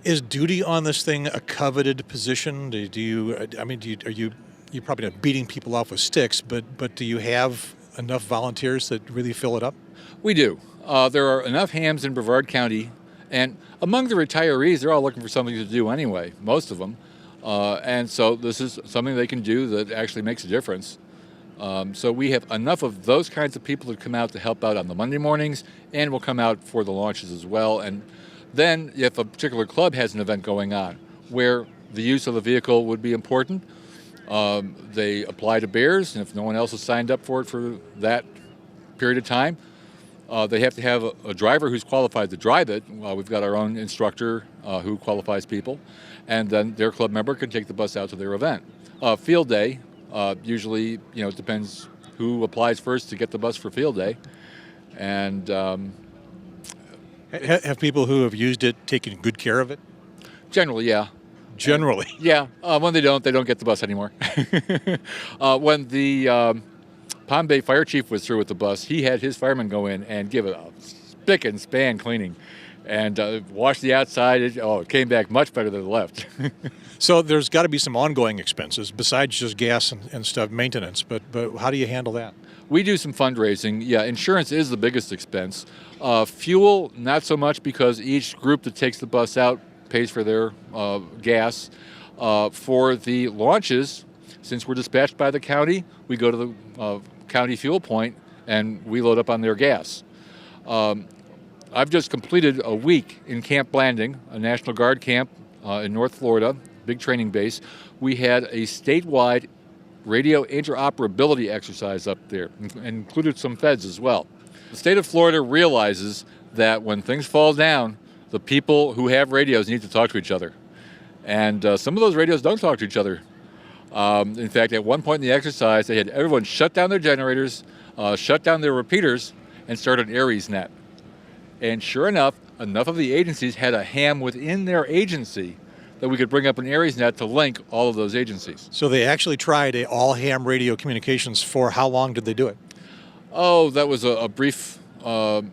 is duty on this thing a coveted position? Are you probably not beating people off with sticks, but do you have enough volunteers that really fill it up? We do. There are enough hams in Brevard County, and among the retirees, they're all looking for something to do anyway, most of them. And so this is something they can do that actually makes a difference. So we have enough of those kinds of people that come out to help out on the Monday mornings, and will come out for the launches as well. And then if a particular club has an event going on where the use of the vehicle would be important, they apply to BEARS, and if no one else has signed up for it for that period of time, they have to have a driver who's qualified to drive it. We've got our own instructor who qualifies people, and then their club member can take the bus out to their event. Field day, usually, it depends who applies first to get the bus for field day. And have people who have used it taken good care of it? Generally, yeah. Generally? Yeah. When they don't get the bus anymore. When the Palm Bay fire chief was through with the bus, he had his firemen go in and give it a spick and span cleaning and wash the outside. It came back much better than it left. So there's got to be some ongoing expenses besides just gas and stuff, maintenance, but how do you handle that? We do some fundraising. Yeah, insurance is the biggest expense. Fuel, not so much, because each group that takes the bus out pays for their gas. For the launches, since we're dispatched by the county, we go to the county fuel point and we load up on their gas. I've just completed a week in Camp Blanding, a National Guard camp in North Florida, big training base. We had a statewide radio interoperability exercise up there, and included some feds as well. The state of Florida realizes that when things fall down, the people who have radios need to talk to each other. And some of those radios don't talk to each other. In fact, at one point in the exercise, they had everyone shut down their generators, shut down their repeaters, and start an AresNet. And sure enough of the agencies had a ham within their agency that we could bring up an AresNet to link all of those agencies. So they actually tried a all-ham radio communications for how long did they do it? Oh, that was a brief, it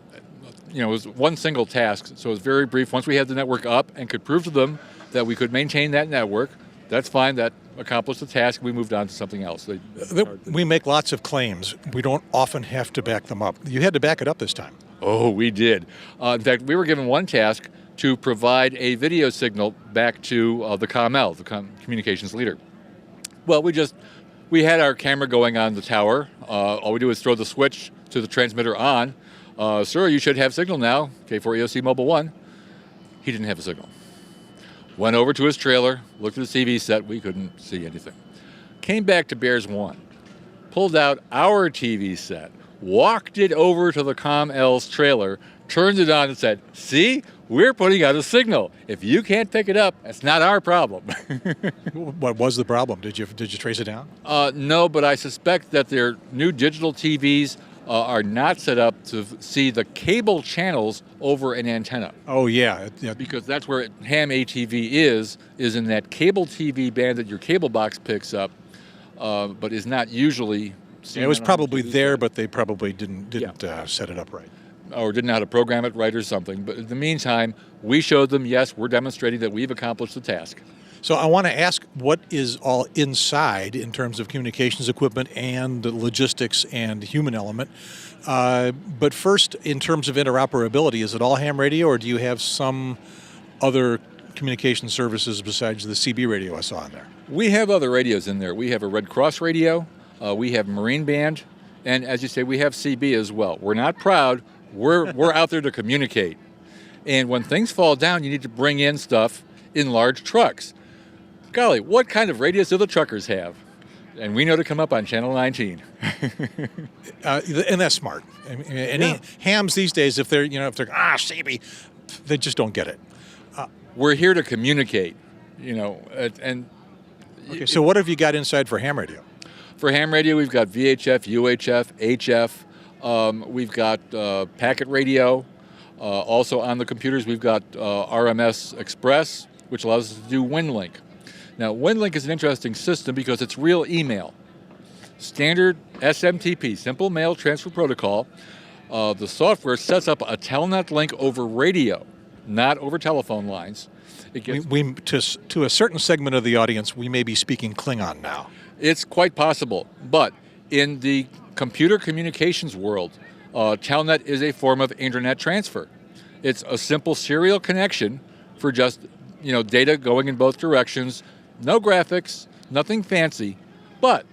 was one single task, so it was very brief. Once we had the network up and could prove to them that we could maintain that network, that's fine, that accomplished the task, we moved on to something else. We make lots of claims. We don't often have to back them up. You had to back it up this time. Oh, we did. In fact, we were given one task to provide a video signal back to the COML, the communications leader. Well, we had our camera going on the tower. All we do is throw the switch to the transmitter on. Sir, you should have signal now, K4EOC Mobile 1. He didn't have a signal. Went over to his trailer, looked at the CV set, we couldn't see anything. Came back to Bears 1, pulled out our TV set, walked it over to the COML's trailer, turned it on and said, see, we're putting out a signal. If you can't pick it up, that's not our problem. What was the problem? Did you trace it down? No, but I suspect that their new digital TVs are not set up to see the cable channels over an antenna. Oh, yeah. Because that's where ham ATV is in that cable TV band that your cable box picks up, but is not usually seen. It was probably there, but they probably didn't set it up right. Or didn't know how to program it right or something. But in the meantime, we showed them, yes, we're demonstrating that we've accomplished the task. So I want to ask what is all inside in terms of communications equipment and logistics and human element. But first, in terms of interoperability, is it all ham radio or do you have some other communication services besides the CB radio I saw in there? We have other radios in there. We have a Red Cross radio, we have Marine Band, and as you say, we have CB as well. We're not proud. We're out there to communicate. And when things fall down, you need to bring in stuff in large trucks. Golly, what kind of radios do the truckers have? And we know to come up on Channel 19. And that's smart. I mean, hams these days, if they're CB, they just don't get it. We're here to communicate, and. Okay, so what have you got inside for ham radio? For ham radio, we've got VHF, UHF, HF. We've got packet radio. Also on the computers, we've got RMS Express, which allows us to do WinLink. Now, WinLink is an interesting system because it's real email. Standard SMTP, Simple Mail Transfer Protocol. The software sets up a telnet link over radio, not over telephone lines. To a certain segment of the audience, we may be speaking Klingon now. It's quite possible, but in the computer communications world, telnet is a form of internet transfer. It's a simple serial connection for just data going in both directions, no graphics, nothing fancy, but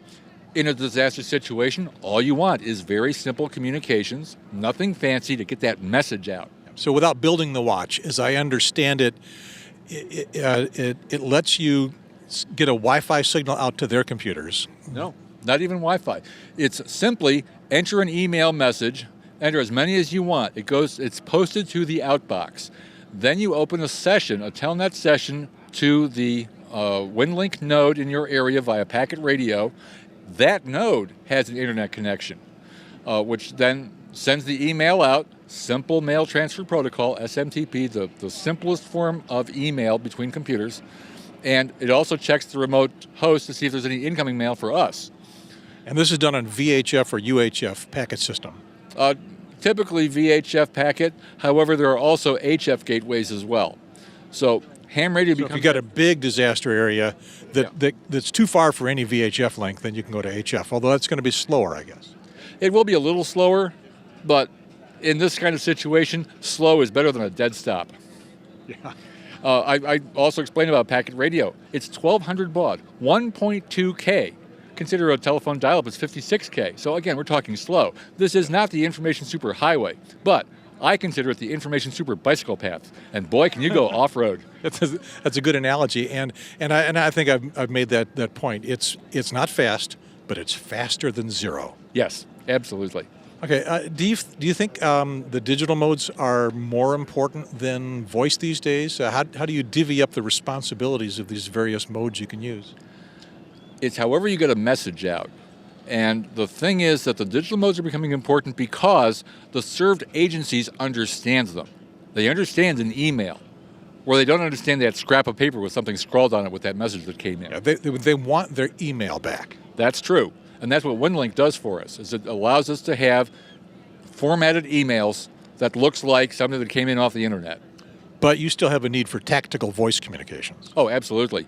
in a disaster situation, all you want is very simple communications, nothing fancy to get that message out. So without building the watch, as I understand it, it lets you get a Wi-Fi signal out to their computers. No, not even Wi-Fi. It's simply enter an email message, enter as many as you want. It's posted to the outbox. Then you open a session, a telnet session, to the WinLink node in your area via packet radio. That node has an internet connection, which then sends the email out. Simple Mail Transfer Protocol, SMTP, the simplest form of email between computers. And it also checks the remote host to see if there's any incoming mail for us. And this is done on VHF or UHF packet system? Typically VHF packet. However, there are also HF gateways as well. So ham radio becomes... if you've got a big disaster area that's too far for any VHF link, then you can go to HF, although that's going to be slower, I guess. It will be a little slower, but in this kind of situation, slow is better than a dead stop. Yeah. I also explained about packet radio. It's 1,200 baud, 1.2K. Consider a telephone dial-up is 56K. So again, we're talking slow. This is not the information superhighway, but I consider it the information super bicycle path. And boy, can you go off-road. That's a good analogy, and I think I've made that point. It's not fast, but it's faster than zero. Yes, absolutely. Okay, do you think the digital modes are more important than voice these days? How do you divvy up the responsibilities of these various modes you can use? It's however you get a message out. And the thing is that the digital modes are becoming important because the served agencies understand them. They understand an email, where they don't understand that scrap of paper with something scrawled on it with that message that came in. Yeah, they want their email back. That's true. And that's what WinLink does for us, is it allows us to have formatted emails that looks like something that came in off the internet. But you still have a need for tactical voice communications. Oh, absolutely.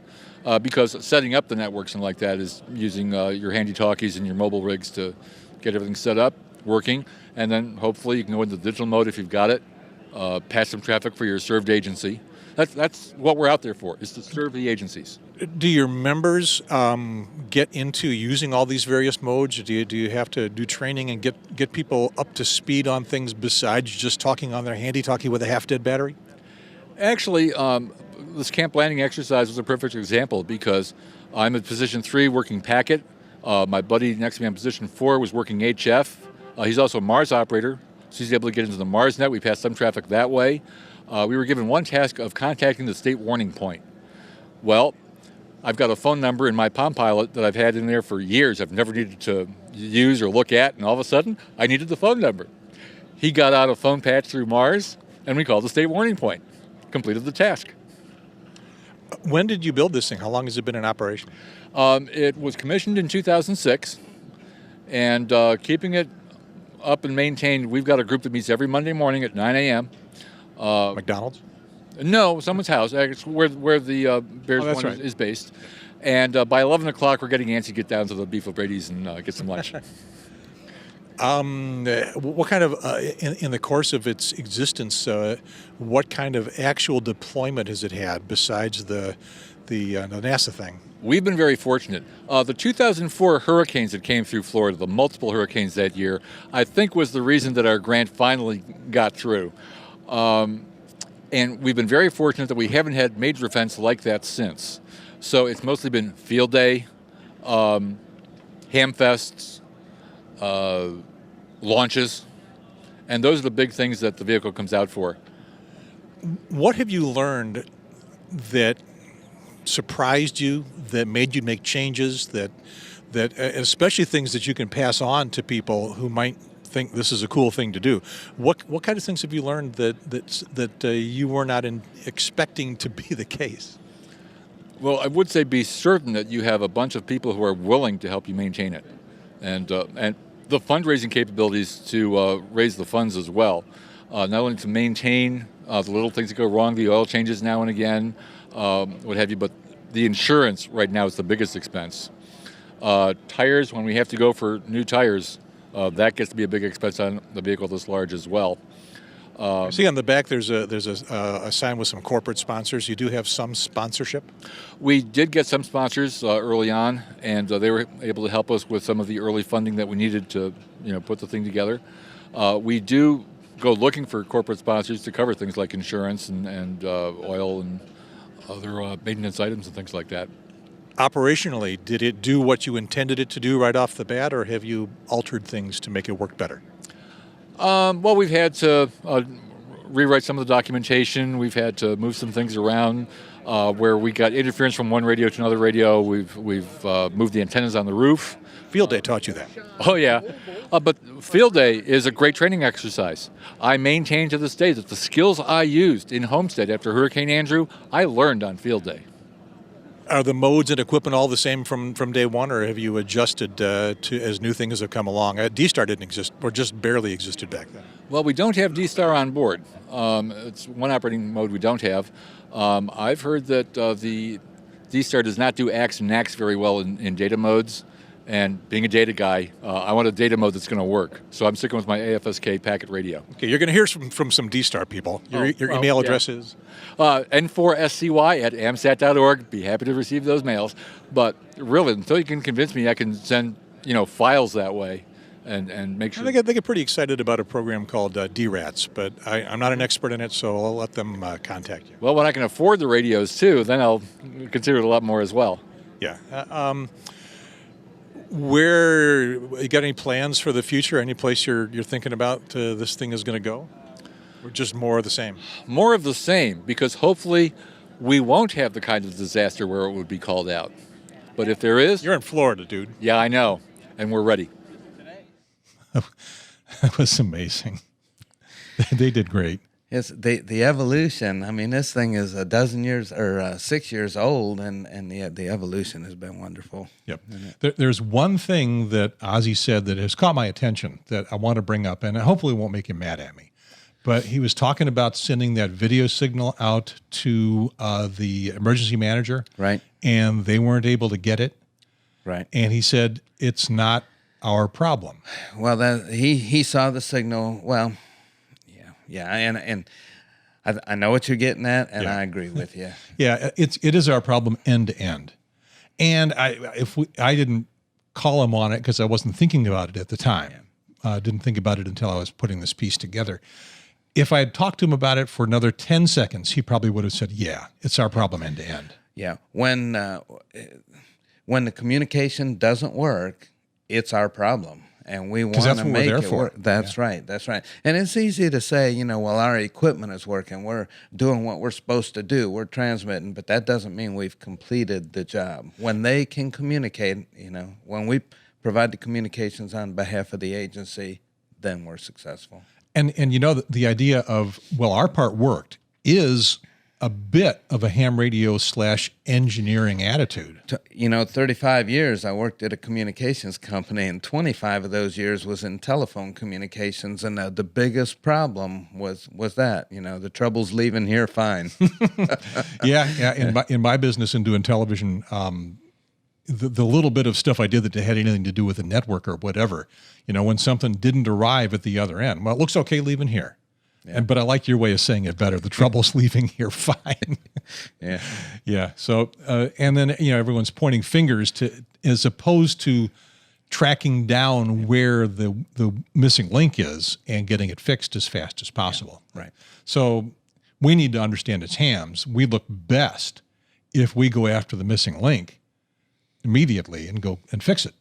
Because setting up the networks and like that is using your handy talkies and your mobile rigs to get everything set up, working, and then hopefully you can go into digital mode if you've got it, pass some traffic for your served agency. That's what we're out there for, is to serve the agencies. Do your members get into using all these various modes? Do you have to do training and get people up to speed on things besides just talking on their handy talkie with a half-dead battery? Actually, this camp landing exercise was a perfect example because I'm at position 3 working packet. My buddy next to me on position 4 was working HF. He's also a Mars operator, so he's able to get into the Mars net. We passed some traffic that way. We were given one task of contacting the state warning point. Well, I've got a phone number in my Palm Pilot that I've had in there for years. I've never needed to use or look at, and all of a sudden, I needed the phone number. He got out a phone patch through Mars, and we called the state warning point. Completed the task. When did you build this thing? How long has it been in operation? It was commissioned in 2006, and keeping it up and maintained, we've got a group that meets every Monday morning at 9 a.m. McDonald's? No, someone's house. It's where the Bears one right. is based. And by 11 o'clock, we're getting antsy to get down to the Beef O'Brady's and get some lunch. What kind of, in the course of its existence, what kind of actual deployment has it had besides the NASA thing? We've been very fortunate. The 2004 hurricanes that came through Florida, the multiple hurricanes that year, I think was the reason that our grant finally got through. And we've been very fortunate that we haven't had major events like that since. So it's mostly been field day, hamfests, launches, and those are the big things that the vehicle comes out for. What have you learned that surprised you, that made you make changes, that especially things that you can pass on to people who might think this is a cool thing to do? What kind of things have you learned that you were not expecting to be the case? Well, I would say be certain that you have a bunch of people who are willing to help you maintain it, and the fundraising capabilities to raise the funds as well, not only to maintain the little things that go wrong, the oil changes now and again, what have you, but the insurance right now is the biggest expense. Tires, when we have to go for new tires, that gets to be a big expense on the vehicle this large as well. See on the back there's a sign with some corporate sponsors. You do have some sponsorship? We did get some sponsors early on, and they were able to help us with some of the early funding that we needed to put the thing together. We do go looking for corporate sponsors to cover things like insurance and oil and other maintenance items and things like that. Operationally, did it do what you intended it to do right off the bat, or have you altered things to make it work better? Well, we've had to rewrite some of the documentation. We've had to move some things around where we got interference from one radio to another radio. We've moved the antennas on the roof. Field Day taught you that. Oh, yeah. But Field Day is a great training exercise. I maintain to this day that the skills I used in Homestead after Hurricane Andrew, I learned on Field Day. Are the modes and equipment all the same from day one, or have you adjusted to as new things have come along? D-Star didn't exist, or just barely existed back then. Well, we don't have D-Star on board. It's one operating mode we don't have. I've heard that the D-Star does not do AX and NAX very well in data modes. And being a data guy, I want a data mode that's going to work. So I'm sticking with my AFSK packet radio. Okay, you're going to hear from some D-Star people. Your email address is? N4SCY@amsat.org. Be happy to receive those mails. But really, until you can convince me I can send files that way and make sure. They get pretty excited about a program called DRATS, but I'm not an expert in it, so I'll let them contact you. Well, when I can afford the radios too, then I'll consider it a lot more as well. Yeah. Where you got any plans for the future? Any place you're thinking about this thing is going to go, or just more of the same? More of the same, because hopefully we won't have the kind of disaster where it would be called out. But if there is, You're in Florida, dude. yeah, I know, and we're ready. That was amazing. They did great. Yes, the evolution. I mean, this thing is 6 years old, and the evolution has been wonderful. Yep. There's one thing that Ozzy said that has caught my attention that I want to bring up, and hopefully won't make him mad at me. But he was talking about sending that video signal out to the emergency manager, Right. and they weren't able to get it. Right. And he said, it's not our problem. Well, he saw the signal. Well, yeah, and I know what you're getting at, and Yeah. I agree with you. Yeah, it is our problem end to end. And I didn't call him on it because I wasn't thinking about it at the time. Didn't think about it until I was putting this piece together. If I had talked to him about it for another 10 seconds, he probably would have said, yeah, it's our problem end to end. Yeah, when the communication doesn't work, it's our problem, and we want that's to what we're make there it for. work. That's right. And it's easy to say, well, our equipment is working. We're doing what we're supposed to do. We're transmitting, but that doesn't mean we've completed the job. When they can communicate, when we provide the communications on behalf of the agency, then we're successful. And the idea of, well, our part worked is a bit of a ham radio / engineering attitude. 35 years I worked at a communications company, and 25 of those years was in telephone communications, and the biggest problem was that, the trouble's leaving here fine. Yeah. In my business in doing television, the little bit of stuff I did that had anything to do with the network or whatever, when something didn't arrive at the other end, well, it looks okay leaving here. Yeah. But I like your way of saying it better. The trouble's leaving here fine. Yeah. Yeah. So, and then, everyone's pointing fingers as opposed to tracking down where the missing link is and getting it fixed as fast as possible. Yeah. Right. So we need to understand its hams. We look best if we go after the missing link immediately and go and fix it.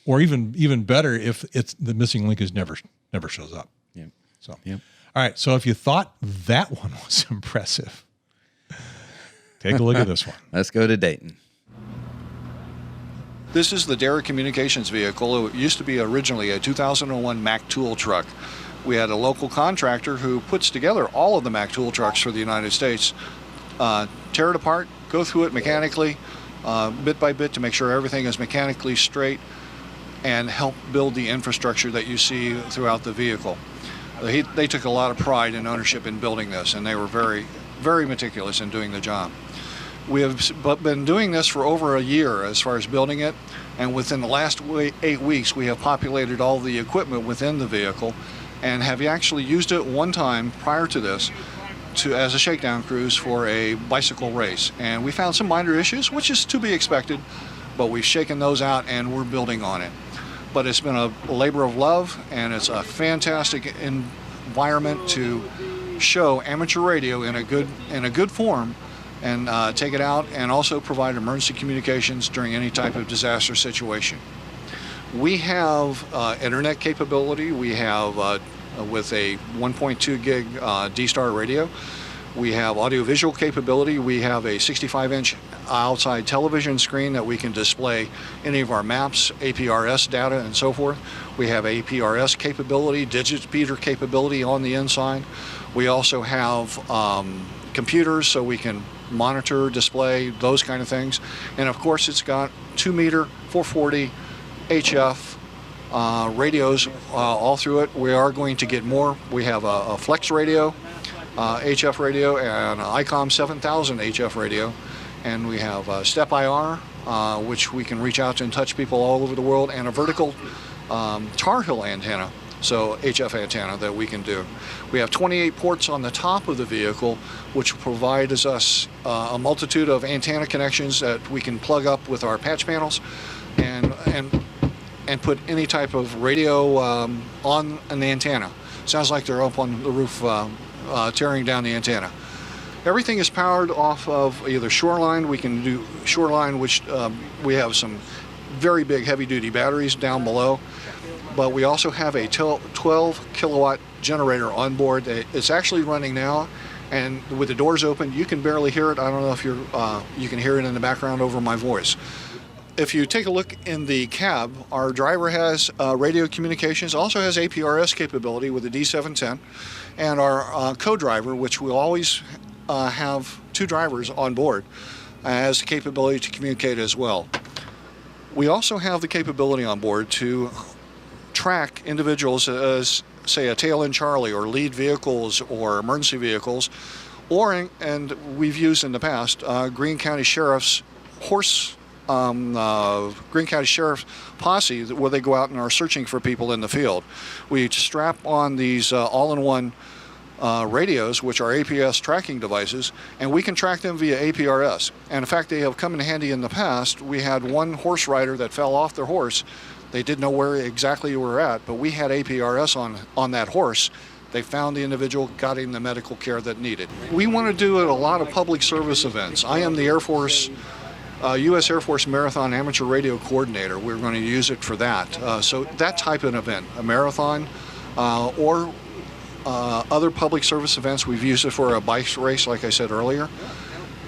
Or even better if the missing link never shows up. Yeah. So, yeah. All right, so if you thought that one was impressive, take a look at this one. Let's go to Dayton. This is the Dara Communications vehicle. It used to be originally a 2001 Mack tool truck. We had a local contractor who puts together all of the Mack tool trucks for the United States, tear it apart, go through it mechanically, bit by bit to make sure everything is mechanically straight, and help build the infrastructure that you see throughout the vehicle. They took a lot of pride and ownership in building this, and they were very, very meticulous in doing the job. We have been doing this for over a year as far as building it, and within the last 8 weeks we have populated all the equipment within the vehicle and have actually used it one time prior to this as a shakedown cruise for a bicycle race. And we found some minor issues, which is to be expected, but we've shaken those out and we're building on it. But it's been a labor of love, and it's a fantastic environment to show amateur radio in a good form, and take it out and also provide emergency communications during any type of disaster situation. We have internet capability. We have with a 1.2 gig D-Star radio. We have audiovisual capability. We have a 65-inch outside television screen that we can display any of our maps, APRS data, and so forth. We have APRS capability, digit speeder capability on the inside. We also have computers so we can monitor, display, those kind of things. And of course, it's got 2-meter, 440 HF radios all through it. We are going to get more. We have a Flex radio, HF radio, and an ICOM 7000 HF radio. And we have Step IR, which we can reach out to and touch people all over the world, and a vertical Tar Heel antenna, so HF antenna that we can do. We have 28 ports on the top of the vehicle, which provides us a multitude of antenna connections that we can plug up with our patch panels and put any type of radio on an antenna. Sounds like they're up on the roof tearing down the antenna. Everything is powered off of either Shoreline. We can do Shoreline, which we have some very big heavy-duty batteries down below, but we also have a 12 kilowatt generator on board. It's actually running now, and with the doors open, you can barely hear it. I don't know if you can hear it in the background over my voice. if you take a look in the cab, our driver has radio communications, also has APRS capability with the D710, and our co-driver, which we always have two drivers on board, has the capability to communicate as well. We also have the capability on board to track individuals as, say, a tail-end Charlie or lead vehicles or emergency vehicles, or, and we've used in the past, Greene County Sheriff's horse Greene County Sheriff's posse, where they go out and are searching for people in the field. We strap on these all-in-one radios, which are APS tracking devices, and we can track them via APRS. And in fact, they have come in handy in the past. We had one horse rider that fell off their horse. They didn't know where exactly we were at, but we had APRS on that horse. They found the individual, got him the medical care that needed. We want to do a lot of public service events. I am the Air Force U.S. Air Force Marathon Amateur Radio Coordinator. We're going to use it for that. So that type of event, a marathon or other public service events. We've used it for a bike race, like I said earlier.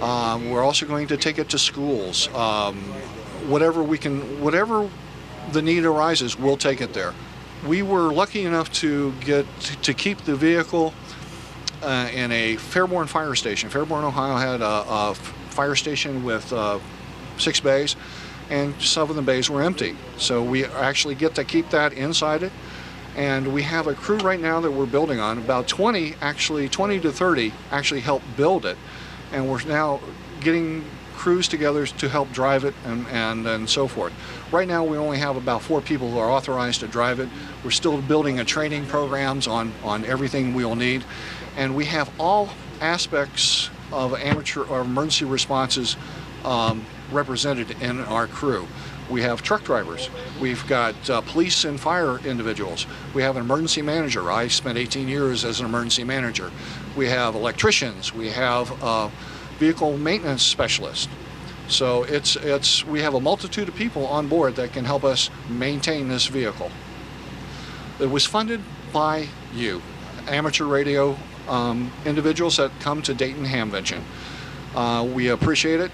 We're also going to take it to schools. Whatever the need arises, we'll take it there. We were lucky enough to keep the vehicle in a Fairborn fire station. Fairborn, Ohio had a fire station with 6 bays, and some of the bays were empty. So we actually get to keep that inside it. And we have a crew right now that we're building on, about 20 to 30 actually help build it. And we're now getting crews together to help drive it and so forth. Right now we only have about 4 people who are authorized to drive it. We're still building a training programs on everything we'll need. And we have all aspects of amateur or emergency responses represented in our crew. We have truck drivers. We've got police and fire individuals. We have an emergency manager. I spent 18 years as an emergency manager. We have electricians. We have vehicle maintenance specialists. So we have a multitude of people on board that can help us maintain this vehicle. It was funded by you, amateur radio individuals that come to Dayton Hamvention. We appreciate it.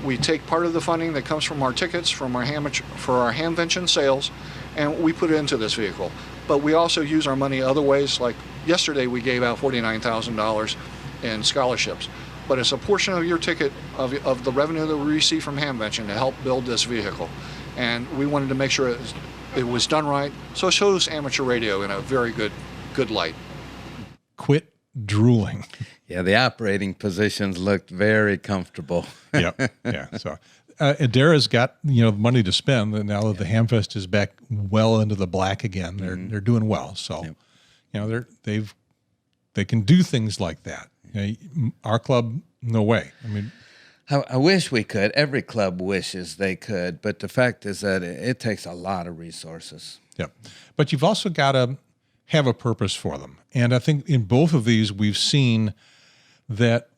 We take part of the funding that comes from our tickets, from our Hamvention sales, and we put it into this vehicle. But we also use our money other ways. Like yesterday, we gave out $49,000 in scholarships. But it's a portion of your ticket of the revenue that we receive from Hamvention to help build this vehicle. And we wanted to make sure it was done right. So it shows amateur radio in a very good light. Quit drooling. Yeah, the operating positions looked very comfortable. Yep. Yeah. So Adara's got money to spend, and now that the Hamfest is back well into the black again, they're doing well. So they can do things like that. Our club, no way. I mean, I wish we could. Every club wishes they could, but the fact is that it takes a lot of resources. Yep. But you've also got to have a purpose for them, and I think in both of these we've seen that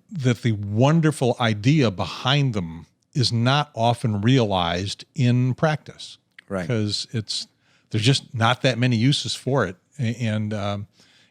the wonderful idea behind them is not often realized in practice, right? Because there's just not that many uses for it, and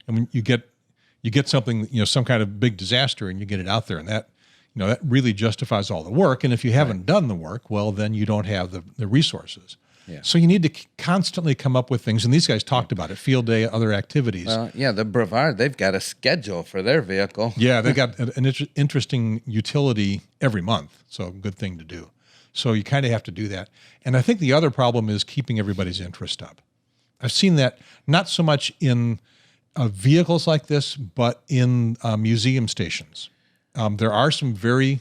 when you get something, some kind of big disaster, and you get it out there, and that that really justifies all the work. And if you haven't done the work, well, then you don't have the resources. Yeah. So you need to constantly come up with things. And these guys talked about it, field day, other activities. Well, yeah, the Brevard, they've got a schedule for their vehicle. Yeah, they've got an interesting utility every month. So good thing to do. So you kind of have to do that. And I think the other problem is keeping everybody's interest up. I've seen that not so much in vehicles like this, but in museum stations. There are some very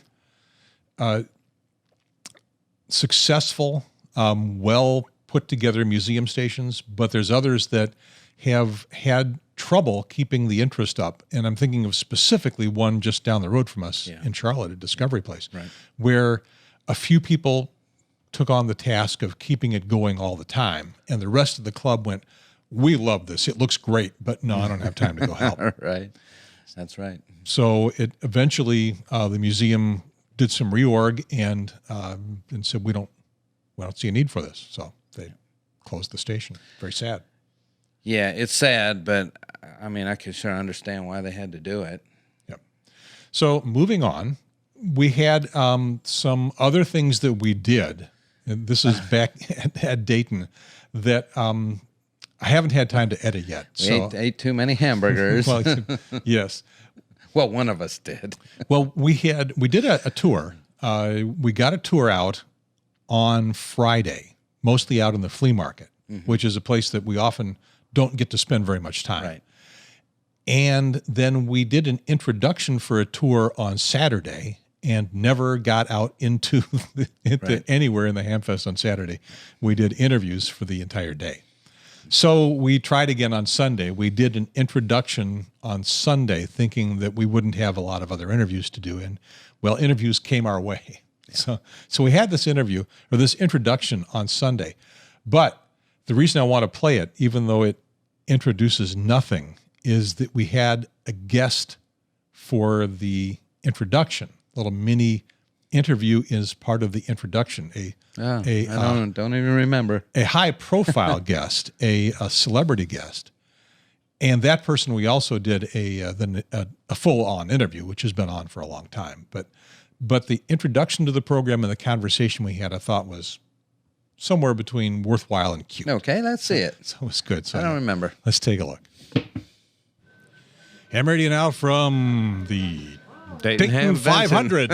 successful, well put together museum stations, but there's others that have had trouble keeping the interest up. And I'm thinking of specifically one just down the road from us in Charlotte, at Discovery Place, where a few people took on the task of keeping it going all the time. And the rest of the club went, we love this. It looks great, but no, I don't have time to go help. Right. That's right. So it eventually, the museum did some reorg and said, we don't see a need for this. So they closed the station. Very sad. Yeah, it's sad, but I mean, I can sure understand why they had to do it. Yep. So moving on, we had some other things that we did, and this is back at Dayton, that I haven't had time to edit yet. We ate too many hamburgers. Well, yes. Well, one of us did. Well, we did a tour. We got a tour out on Friday, mostly out in the flea market, which is a place that we often don't get to spend very much time. Right. And then we did an introduction for a tour on Saturday and never got out into anywhere in the Hamfest on Saturday. We did interviews for the entire day. So we tried again on Sunday. We did an introduction on Sunday thinking that we wouldn't have a lot of other interviews to do. And, well, interviews came our way. Yeah. So we had this interview, or this introduction on Sunday. But the reason I want to play it, even though it introduces nothing, is that we had a guest for the introduction. A little mini interview is part of the introduction. I don't even remember. A high-profile guest, a celebrity guest, and that person we also did a full-on interview, which has been on for a long time. But the introduction to the program and the conversation we had, I thought was somewhere between worthwhile and cute. Okay, let's see it. So it was good. So I don't remember. Let's take a look. Ham Radio now from the Dayton 500.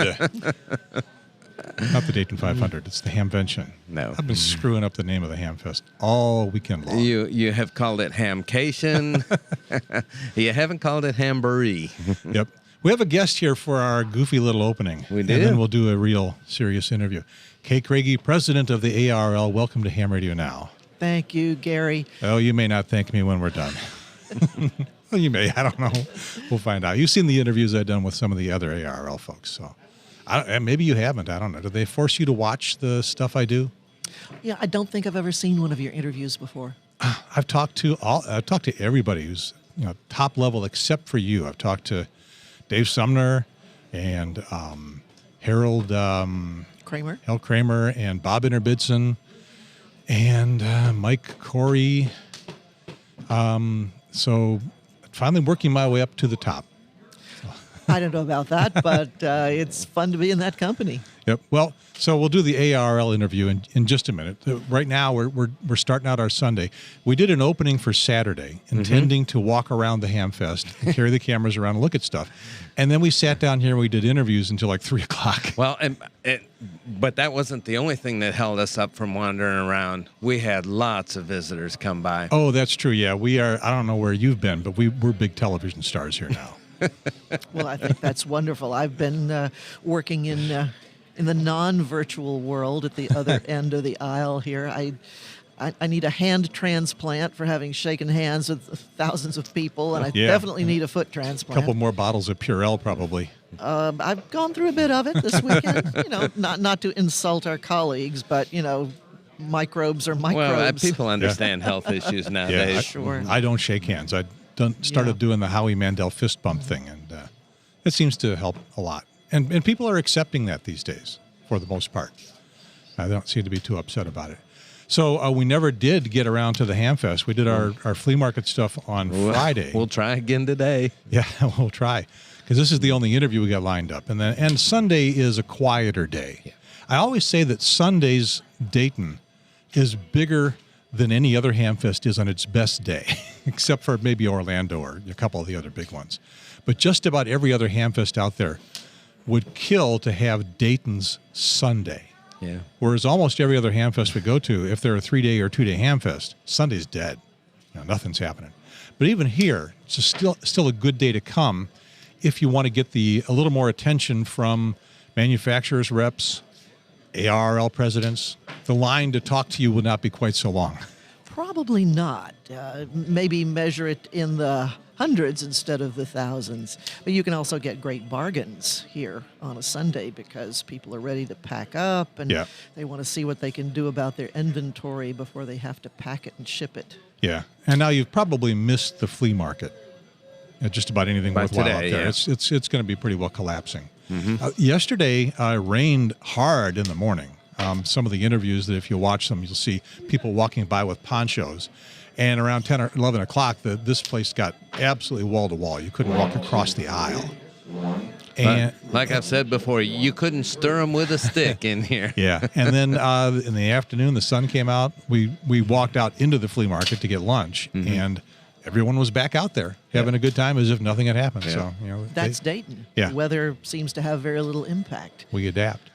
Not the Dayton 500. It's the Hamvention. No. I've been screwing up the name of the Hamfest all weekend long. You have called it Hamcation. You haven't called it Hamburee. Yep. We have a guest here for our goofy little opening. We do. And then we'll do a real serious interview. Kay Craigie, president of the ARL. Welcome to Ham Radio Now. Thank you, Gary. Oh, you may not thank me when we're done. Well, you may. I don't know. We'll find out. You've seen the interviews I've done with some of the other ARL folks, so maybe you haven't. I don't know. Do they force you to watch the stuff I do? Yeah, I don't think I've ever seen one of your interviews before. I've talked to everybody who's top level except for you. I've talked to Dave Sumner and Harold Kramer and Bob Interbidson and Mike Corey. So finally working my way up to the top. I don't know about that, but it's fun to be in that company. Yep. Well, so we'll do the ARL interview in just a minute. Right now, we're starting out our Sunday. We did an opening for Saturday, intending to walk around the Hamfest, and carry the cameras around and look at stuff. And then we sat down here and we did interviews until like 3 o'clock. Well, but that wasn't the only thing that held us up from wandering around. We had lots of visitors come by. Oh, that's true. Yeah, we are. I don't know where you've been, but we're big television stars here now. Well, I think that's wonderful. I've been working in the non-virtual world at the other end of the aisle here. I need a hand transplant for having shaken hands with thousands of people, and I definitely need a foot transplant. A couple more bottles of Purell, probably. I've gone through a bit of it this weekend. Not to insult our colleagues, but microbes are microbes. Well, people understand health issues nowadays. Yeah, Sure. I don't shake hands. I started doing the Howie Mandel fist bump thing, and it seems to help a lot. And people are accepting that these days, for the most part. They don't seem to be too upset about it. So we never did get around to the Hamfest. We did our flea market stuff on Friday. We'll try again today. Yeah, we'll try, because this is the only interview we got lined up. And Sunday is a quieter day. Yeah. I always say that Sunday's Dayton is bigger than any other Hamfest is on its best day, except for maybe Orlando or a couple of the other big ones. But just about every other Hamfest out there would kill to have Dayton's Sunday. Yeah. Whereas almost every other Hamfest we go to, if they're a 3-day or 2-day Hamfest, Sunday's dead. Nothing's happening. But even here, it's still a good day to come if you want to get a little more attention from manufacturers, reps, ARL presidents. The line to talk to you will not be quite so long. Probably not. Maybe measure it in the hundreds instead of the thousands. But you can also get great bargains here on a Sunday because people are ready to pack up and they want to see what they can do about their inventory before they have to pack it and ship it. Yeah. And now you've probably missed the flea market. Just about anything worthwhile out there. Yeah. It's going to be pretty well collapsing. Yesterday, rained hard in the morning. Some of the interviews that if you watch them, you'll see people walking by with ponchos. And around 10 or 11 o'clock, this place got absolutely wall-to-wall. You couldn't walk across the aisle. And like I've said before, you couldn't stir them with a stick in here. yeah, and then in the afternoon, the sun came out. We walked out into the flea market to get lunch, and everyone was back out there having a good time as if nothing had happened. Yeah. So That's Dayton. Yeah. The weather seems to have very little impact. we adapt.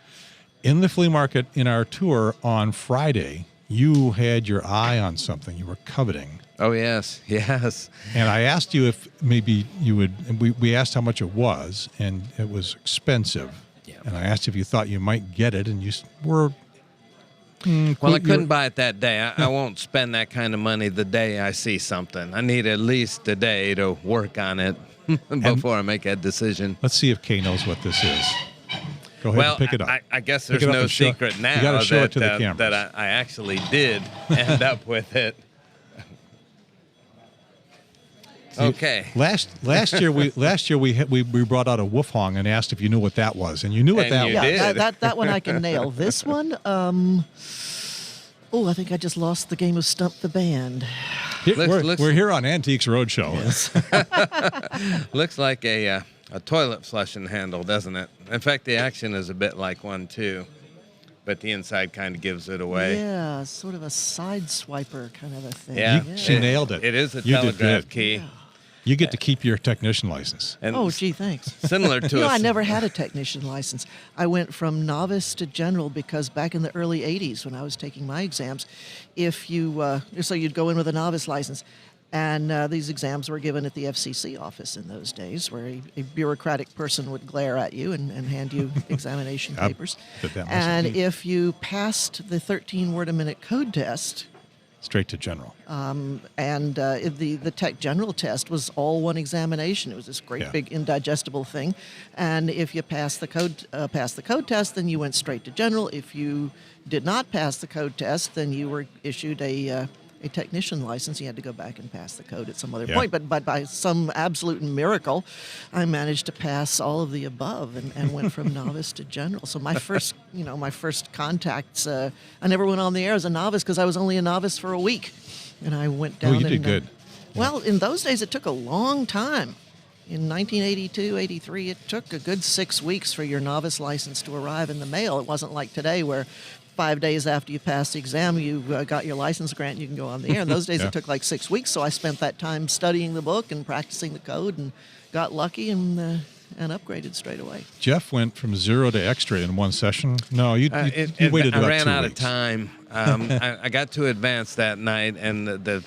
In the flea market, in our tour on Friday, you had your eye on something you were coveting. Oh, yes. And I asked you if maybe you would, and we asked how much it was, and it was expensive. Yeah. And I asked if you thought you might get it, and you were... Well, I couldn't buy it that day. I won't spend that kind of money the day I see something. I need at least a day to work on it before I make a decision. Let's see if Kay knows what this is. Go ahead and pick it up. I guess Pick there's it up no and show- secret now you gotta show that, it to the cameras. that I actually did end up with it. Okay. Last year we brought out a wolf hong and asked if you knew what that was, and you knew what And that you was. did. That one I can nail. This one, I think I just lost the game of Stump the Band. We're here on Antiques Roadshow. Looks like a toilet flushing handle, doesn't it? In fact, the action is a bit like one too, but the inside kind of gives it away. Yeah, sort of a side swiper kind of a thing. Yeah, She nailed it. It is a You did telegraph good. key. You get to keep your technician license. And Oh, gee, thanks. similar to I never had a technician license. I went from novice to general because back in the early 80s when I was taking my exams, if you, so you'd go in with a novice license, and these exams were given at the FCC office in those days where a bureaucratic person would glare at you and hand you examination papers. bet that must And have been- if you passed the 13-word-a-minute code test, Straight to general. and the Tech General test was all one examination. It was this great Yeah. big indigestible thing, and if you passed the code test, then you went straight to General. If you did not pass the code test, then you were issued a technician license. You had to go back and pass the code at some other Yeah. point. But by some absolute miracle, I managed to pass all of the above and went from novice to general. So my first contacts, I never went on the air as a novice because I was only a novice for a week, and I went down. you did good. Well, in those days, it took a long time. In 1982, 83, it took a good 6 weeks for your novice license to arrive in the mail. It wasn't like today where 5 days after you passed the exam, you got your license grant, you can go on the air. In those days, Yeah. it took like 6 weeks, so I spent that time studying the book and practicing the code and got lucky and upgraded straight away. Jeff went from 0 to extra in one session. No, you waited I about ran 2 out weeks. of time. I got to advance that night, and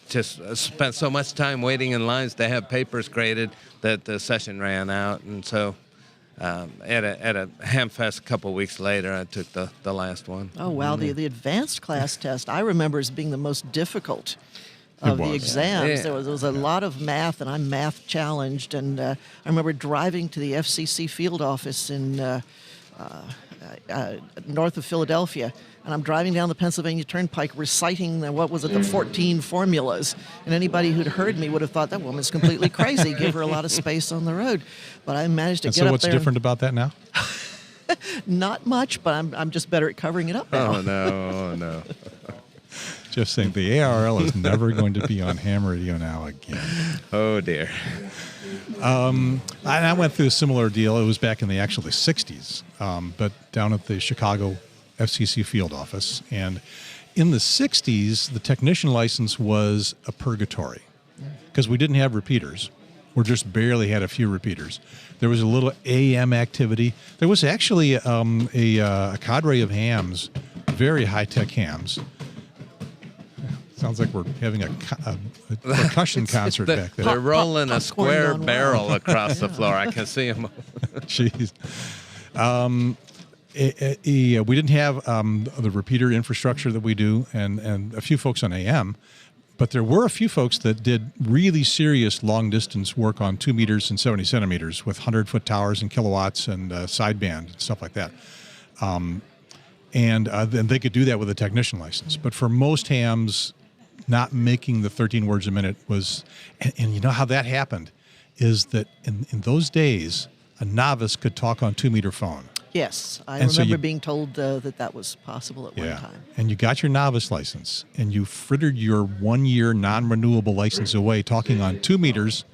just spent so much time waiting in lines to have papers graded that the session ran out, and so at a Hamfest a couple weeks later, I took the last one. Oh, wow. The advanced class test I remember as being the most difficult of the was. exams. Yeah. There was a lot of math, and I'm math challenged. And I remember driving to the FCC field office in north of Philadelphia. And I'm driving down the Pennsylvania Turnpike reciting the 14 formulas. And anybody who'd heard me would have thought that woman's completely crazy. Give her a lot of space on the road. But I managed to And get so up what's there. different about that now? Not much, but I'm just better at covering it up now. Oh no! Jeff saying the ARL is never going to be on ham radio now again. Oh dear! I went through a similar deal. It was back in the actually 60s, but down at the Chicago FCC field office. And in the 60s, the technician license was a purgatory because we didn't have repeaters. We just barely had a few repeaters. There was a little AM activity. There was actually a cadre of hams, very high-tech hams. Sounds like we're having a percussion concert back there. They're rolling a popcorn square gone barrel wild. across the floor. I can see them. Jeez. We didn't have the repeater infrastructure that we do, and a few folks on AM, but there were a few folks that did really serious long-distance work on 2 meters and 70 centimeters with 100-foot towers and kilowatts and sideband and stuff like that. And then they could do that with a technician license. But for most hams, not making the 13 words a minute was, and you know how that happened, is that in those days, a novice could talk on 2-meter phone. Yes, I And so remember you- being told that was possible at one time. And you got your novice license, and you frittered your 1-year non-renewable license away talking on 2 meters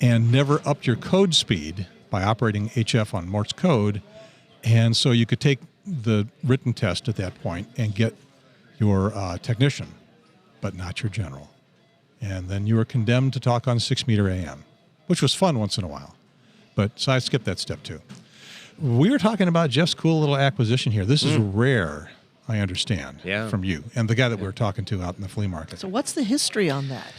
and never upped your code speed by operating HF on Morse code. And so you could take the written test at that point and get your technician, but not your general. And then you were condemned to talk on 6 meter AM, which was fun once in a while. But so I skipped that step too. We were talking about Jeff's cool little acquisition here. This is rare, I understand, from you and the guy that we were talking to out in the flea market. So what's the history on that?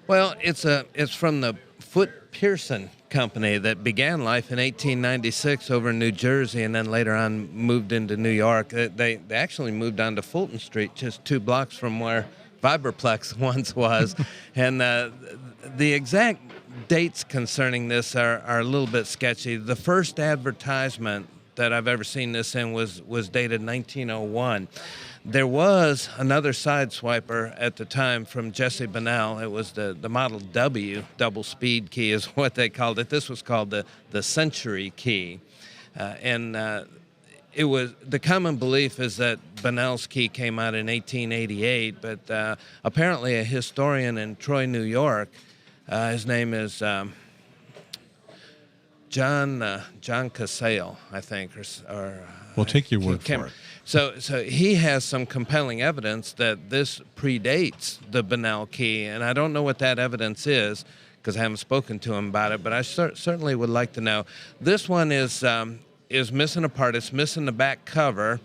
Well, it's from the Foote Pearson company that began life in 1896 over in New Jersey, and then later on moved into New York. They actually moved on to Fulton Street, just 2 blocks from where Viberplex once was. And the exact dates concerning this are a little bit sketchy. The first advertisement that I've ever seen this in was dated 1901. There was another sideswiper at the time from Jesse Bunnell. It was the Model W, double speed key is what they called it. This was called the Century key. It was, the common belief is that Bunnell's key came out in 1888, but apparently a historian in Troy, New York, his name is John Casale, I think, or we'll take your word for it. So he has some compelling evidence that this predates the Bunnell key, and I don't know what that evidence is because I haven't spoken to him about it, but I certainly would like to know. This one is missing a part. It's missing the back cover,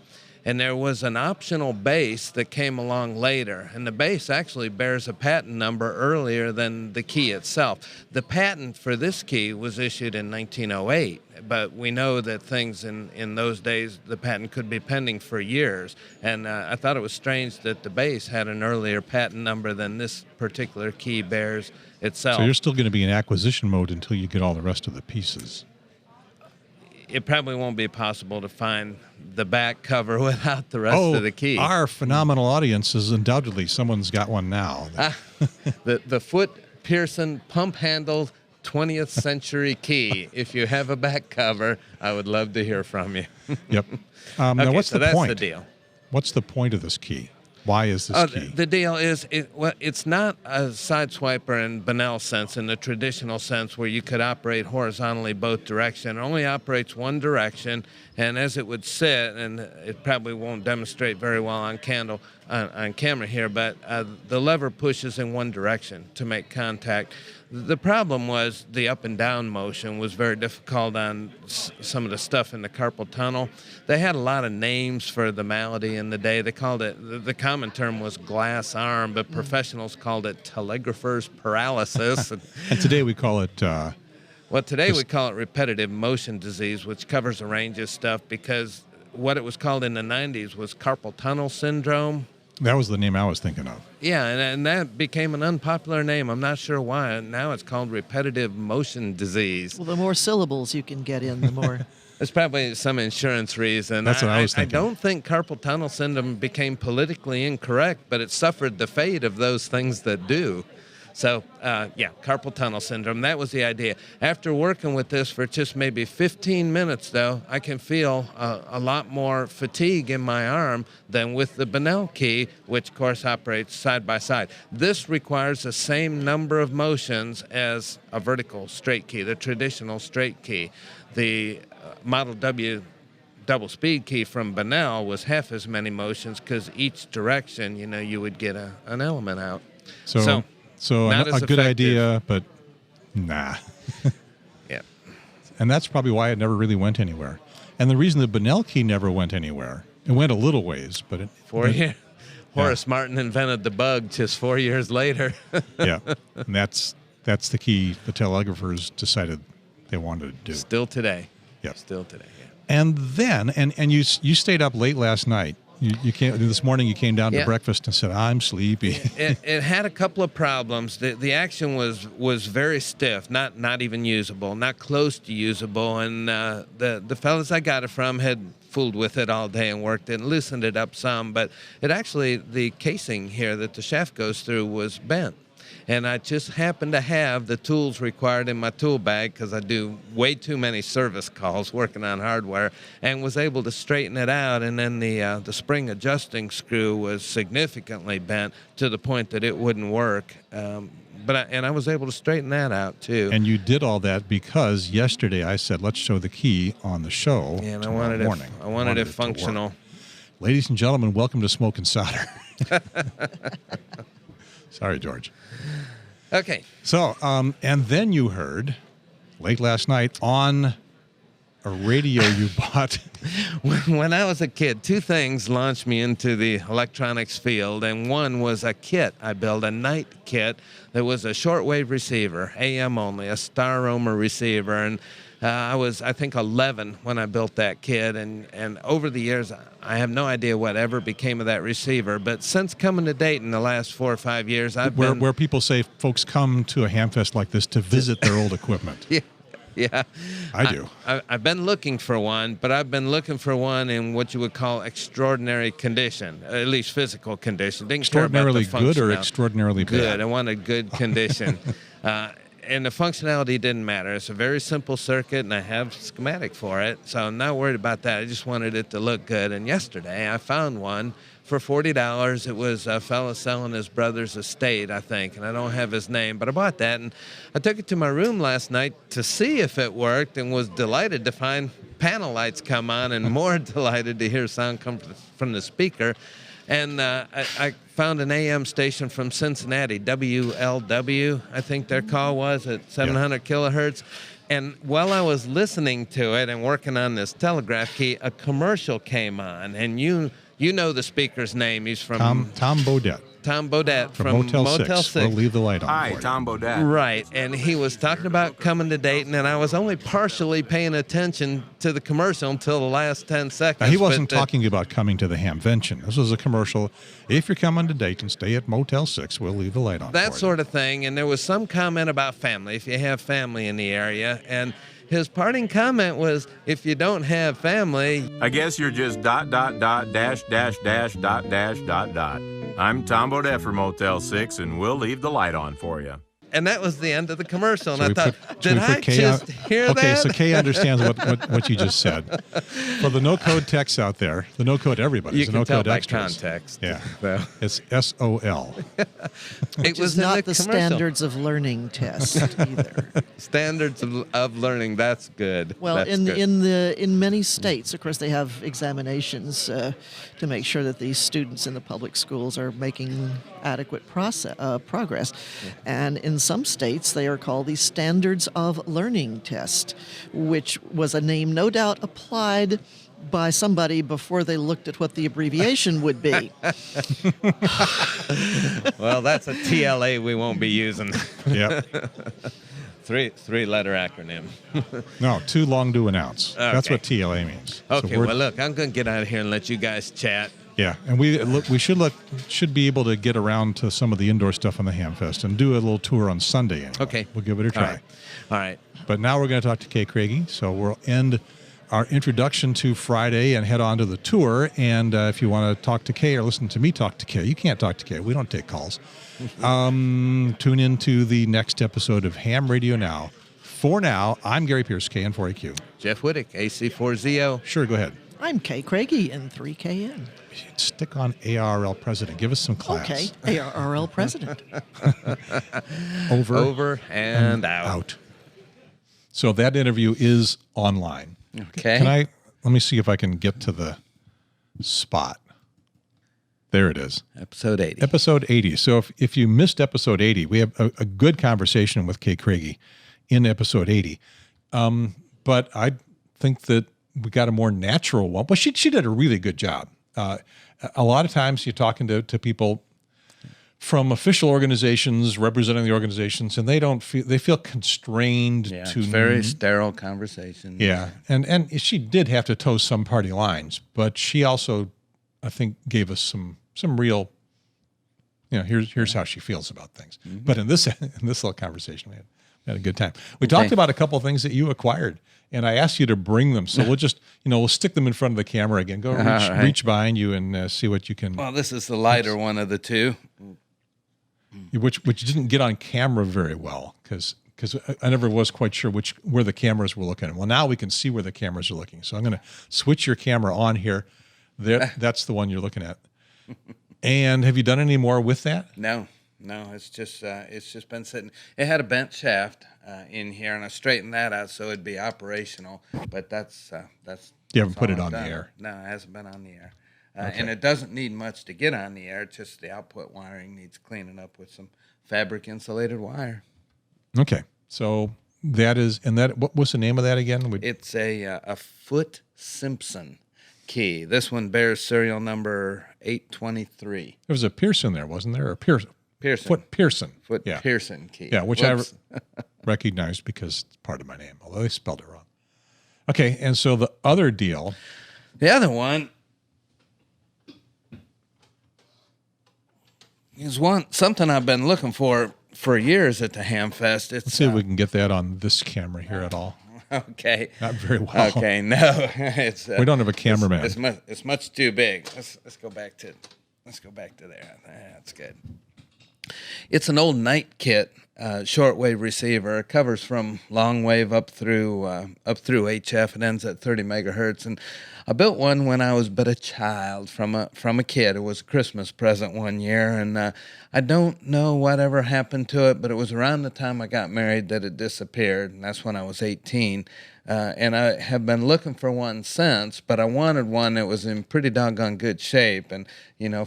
and there was an optional base that came along later, and the base actually bears a patent number earlier than the key itself. The patent for this key was issued in 1908, but we know that things in those days, the patent could be pending for years, and I thought it was strange that the base had an earlier patent number than this particular key bears itself. So you're still going to be in acquisition mode until you get all the rest of the pieces. It probably won't be possible to find the back cover without the rest of the key. Our phenomenal audience is undoubtedly someone's got one now. The Foote Pearson pump-handled 20th century key. If you have a back cover, I would love to hear from you. Yep. Now, what's the that's point? the deal. What's the point of this key? Why is this key? The deal is, it's not a sideswiper in Bunnell sense, in the traditional sense where you could operate horizontally both direction. It only operates one direction, and as it would sit, and it probably won't demonstrate very well on camera here, but the lever pushes in one direction to make contact. The problem was the up and down motion was very difficult on some of the stuff in the carpal tunnel. They had a lot of names for the malady in the day. They called it, the common term was glass arm, but professionals called it telegrapher's paralysis. And today we call it... Well, today we call it repetitive motion disease, which covers a range of stuff, because what it was called in the 90s was carpal tunnel syndrome. That was the name I was thinking of. Yeah, and that became an unpopular name. I'm not sure why. Now it's called repetitive motion disease. Well, the more syllables you can get in, the more... There's probably some insurance reason. That's what I was thinking. I don't think carpal tunnel syndrome became politically incorrect, but it suffered the fate of those things that do. So, carpal tunnel syndrome, that was the idea. After working with this for just maybe 15 minutes, though, I can feel a lot more fatigue in my arm than with the Bunnell key, which, of course, operates side by side. This requires the same number of motions as a vertical straight key, the traditional straight key. The Model W double speed key from Bunnell was half as many motions because each direction, you would get an element out. So not a as good effective. idea, but nah. Yeah. And that's probably why it never really went anywhere. And the reason the Bunnell key never went anywhere, it went a little ways, but it... 4 years. Horace Martin invented the bug just 4 years later. Yeah. And that's the key the telegraphers decided they wanted to do. Still today. Yeah. Still today, yeah. And then, and you stayed up late last night. You came this morning. You came down to breakfast and said, "I'm sleepy." It had a couple of problems. The action was very stiff, not even usable, not close to usable. And the fellas I got it from had fooled with it all day and worked it and loosened it up some. But it actually, the casing here that the shaft goes through was bent. And I just happened to have the tools required in my tool bag because I do way too many service calls working on hardware, and was able to straighten it out. And then the spring adjusting screw was significantly bent to the point that it wouldn't work. but I was able to straighten that out too. And you did all that because yesterday I said, let's show the key on the show. And I tomorrow morning. I wanted it to functional. work. Ladies and gentlemen, welcome to Smoke and Solder. Sorry, George. Okay. So, and then you heard late last night on a radio you bought. When I was a kid, two things launched me into the electronics field, and one was a kit. I built a night kit that was a shortwave receiver, AM only, a Star Roamer receiver, and I was, I think, 11 when I built that kit, and over the years, I have no idea whatever became of that receiver, but since coming to Dayton the last 4 or 5 years, where people say folks come to a hamfest like this to visit their old equipment. Yeah. I do. I've been looking for one, but I've been looking for one in what you would call extraordinary condition, at least physical condition. Didn't care about the Extraordinarily good or functionality. extraordinarily bad? Good. I wanted good condition. And the functionality didn't matter. It's a very simple circuit, and I have schematic for it, so I'm not worried about that. I just wanted it to look good. And yesterday, I found one for $40. It was a fellow selling his brother's estate, I think, and I don't have his name, but I bought that, and I took it to my room last night to see if it worked, and was delighted to find panel lights come on, and more delighted to hear sound come from the speaker. And I found an AM station from Cincinnati, WLW, I think their call was, at 700 kilohertz. And while I was listening to it and working on this telegraph key, a commercial came on. And you know the speaker's name. He's from... Tom Bodette. Tom Bodette From Motel 6. We'll leave the light on. Hi, for you. Tom Bodette. Right, and he was talking about coming to Dayton, and I was only partially paying attention to the commercial until the last 10 seconds. Now, he wasn't but talking about coming to the Hamvention. This was a commercial. If you're coming to Dayton, stay at Motel 6. We'll leave the light on. that for sort of thing, and there was some comment about family, if you have family in the area, and his parting comment was, if you don't have family... I guess you're just ... I'm Tom Bodette for Motel 6, and we'll leave the light on for you. And that was the end of the commercial. And So I we thought, put- did should we I put Kay just on- hear Okay, that? so Kay understands what you just said. For the no-code techs out there, the no-code everybody, You the can tell no-code by extras. context. Yeah, So, it's SOL. it Which was is in not the commercial. standards of learning test either. Standards of learning. That's good. Well, That's in good. in many states, of course, they have examinations to make sure that these students in the public schools are making adequate progress. And in some states, they are called the Standards of Learning Test, which was a name no doubt applied by somebody before they looked at what the abbreviation would be. Well, that's a TLA we won't be using. Yep. Three-letter acronym. No, too long to announce. That's Okay. what TLA means. Okay, So we're- well, look, I'm going to get out of here and let you guys chat. Yeah, and we should be able to get around to some of the indoor stuff on the Hamfest and do a little tour on Sunday. Anyway. Okay. We'll give it a try. All right. But now we're going to talk to Kay Craigie. So we'll end our introduction to Friday and head on to the tour. And if you want to talk to Kay or listen to me talk to Kay, you can't talk to Kay. We don't take calls. Tune in to the next episode of Ham Radio Now. For now, I'm Gary Pierce, KN4AQ. Jeff Whittick, AC4ZO. Sure, go ahead. I'm Kay Craigie in 3KN. Stick on ARL president. Give us some class. Okay, ARRL president. Over and out. So that interview is online. Okay. Let me see if I can get to the spot. There it is. Episode 80. Episode 80. So if you missed episode 80, we have a good conversation with Kay Craigie in episode 80. But I think that we got a more natural one. But she did a really good job. A lot of times you're talking to people from official organizations representing the organizations, and they feel constrained Yeah, to it's very sterile conversation. Yeah, and she did have to toe some party lines, but she also, I think, gave us some real, here's how she feels about things. Mm-hmm. But in this little conversation, we had a good time. We talked about a couple of things that you acquired, and I asked you to bring them. So we'll just, we'll stick them in front of the camera again. Go reach behind you and see what you can. Well, this is the lighter one of the two. Which didn't get on camera very well because I never was quite sure where the cameras were looking. Well, now we can see where the cameras are looking. So I'm going to switch your camera on here. There, that's the one you're looking at. And have you done any more with that? No. No, it's just been sitting. It had a bent shaft in here, and I straightened that out so it'd be operational. But that's You haven't put all it I've on the done. air. No, it hasn't been on the air. Okay. And it doesn't need much to get on the air. It's just the output wiring needs cleaning up with some fabric insulated wire. Okay, so that is, and that, what was the name of that again? It's a Foot Simpson key. This one bears serial number 823. There was a Pearson there, wasn't there? Or Pearson. Foot Pearson. Foot Yeah. Pearson key. Yeah, which Whoops. I recognized because it's part of my name, although they spelled it wrong. Okay, and so the other deal. The other one is something I've been looking for years at the Hamfest. It's Let's see if we can get that on this camera here at all. okay. Not very well. Okay, no, it's We don't have a cameraman. It's much too big. Let's go back to there. That's good. It's an old night kit, shortwave receiver. It covers from long wave up through HF. It ends at 30 megahertz. And I built one when I was but a child from a kid. It was a Christmas present one year, and I don't know whatever happened to it, but it was around the time I got married that it disappeared, and that's when I was 18. And I have been looking for one since, but I wanted one that was in pretty doggone good shape. And,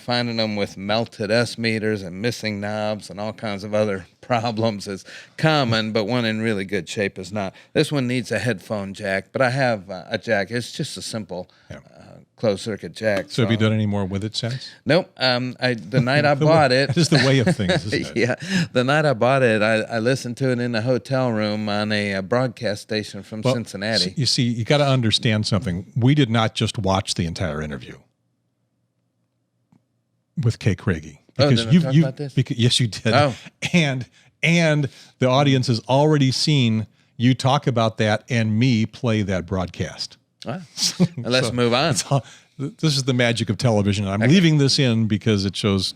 finding them with melted S meters and missing knobs and all kinds of other problems is common, but one in really good shape is not. This one needs a headphone jack, but I have a jack. It's just a simple closed-circuit jack. So have you done any more with it since? Nope. The night I bought it. Just the way of things, isn't it? Yeah. The night I bought it, I listened to it in the hotel room on a broadcast station from Cincinnati. You see, you got to understand something. We did not just watch the entire interview with Kay Craigie. Did I talk about this? Yes, you did. Oh. And the audience has already seen you talk about that and me play that broadcast. Well, let's move on. This is the magic of television. I'm leaving this in because it shows,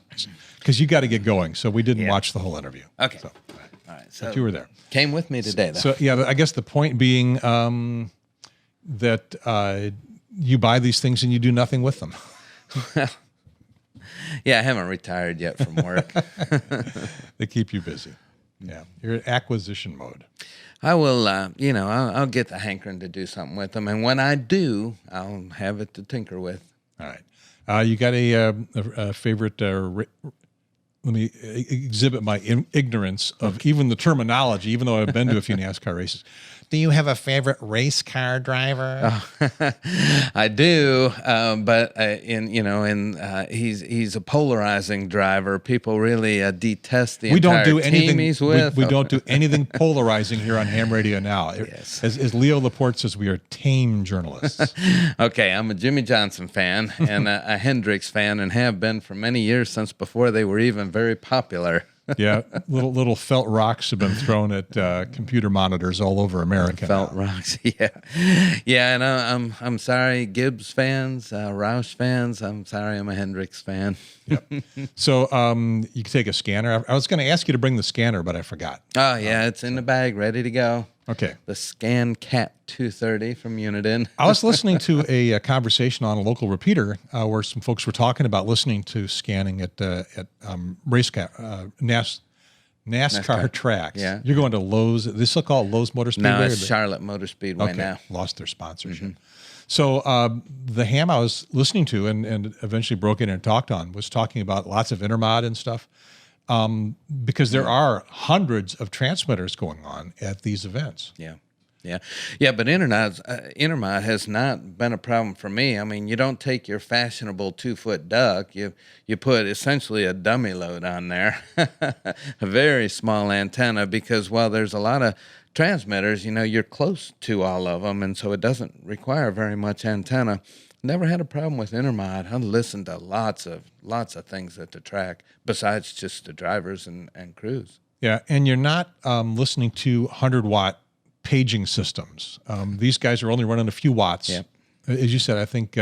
because you got to get going. So we didn't watch the whole interview. Okay. So, All right. So but you were there. Came with me today, though. So yeah, I guess the point being that you buy these things and you do nothing with them. Yeah, I haven't retired yet from work. They keep you busy. Yeah, you're in acquisition mode. I will, I'll get the hankering to do something with them, and when I do, I'll have it to tinker with. All right. You got a favorite? Let me exhibit my ignorance of even the terminology, even though I've been to a few NASCAR races. Do you have a favorite race car driver? I do, but he's a polarizing driver. People really detest the entire team he's with. We don't do anything polarizing here on Ham Radio Now. Yes. As Leo Laporte says, we are tame journalists. Okay, I'm a Jimmy Johnson fan and a Hendrix fan, and have been for many years, since before they were even very popular. Yeah, little felt rocks have been thrown at computer monitors all over America. Felt rocks, yeah. And I'm sorry, Gibbs fans, Roush fans. I'm sorry, I'm a Hendrix fan. Yep. So you can take a scanner. I was going to ask you to bring the scanner, but I forgot. Oh yeah, it's in the bag, ready to go. Okay. The Scan Cat 230 from Uniden. I was listening to a conversation on a local repeater where some folks were talking about listening to scanning at race car, NASCAR tracks. Yeah. You're going to Lowe's. This is still called Lowe's Motor Speedway? No, it's Charlotte Motor Speedway okay. now. Lost their sponsorship. So the ham I was listening to and eventually broke in and talked on was talking about lots of intermod and stuff. Because there are hundreds of transmitters going on at these events. Yeah. But intermod has not been a problem for me. I mean, you don't take your fashionable 2-foot duck. You put essentially a dummy load on there, a very small antenna, because while there's a lot of transmitters, you're close to all of them, and so it doesn't require very much antenna. Never had a problem with intermod. I listened to lots of things at the track besides just the drivers and crews. Yeah, and you're not listening to 100-watt paging systems. These guys are only running a few watts. Yep. As you said, I think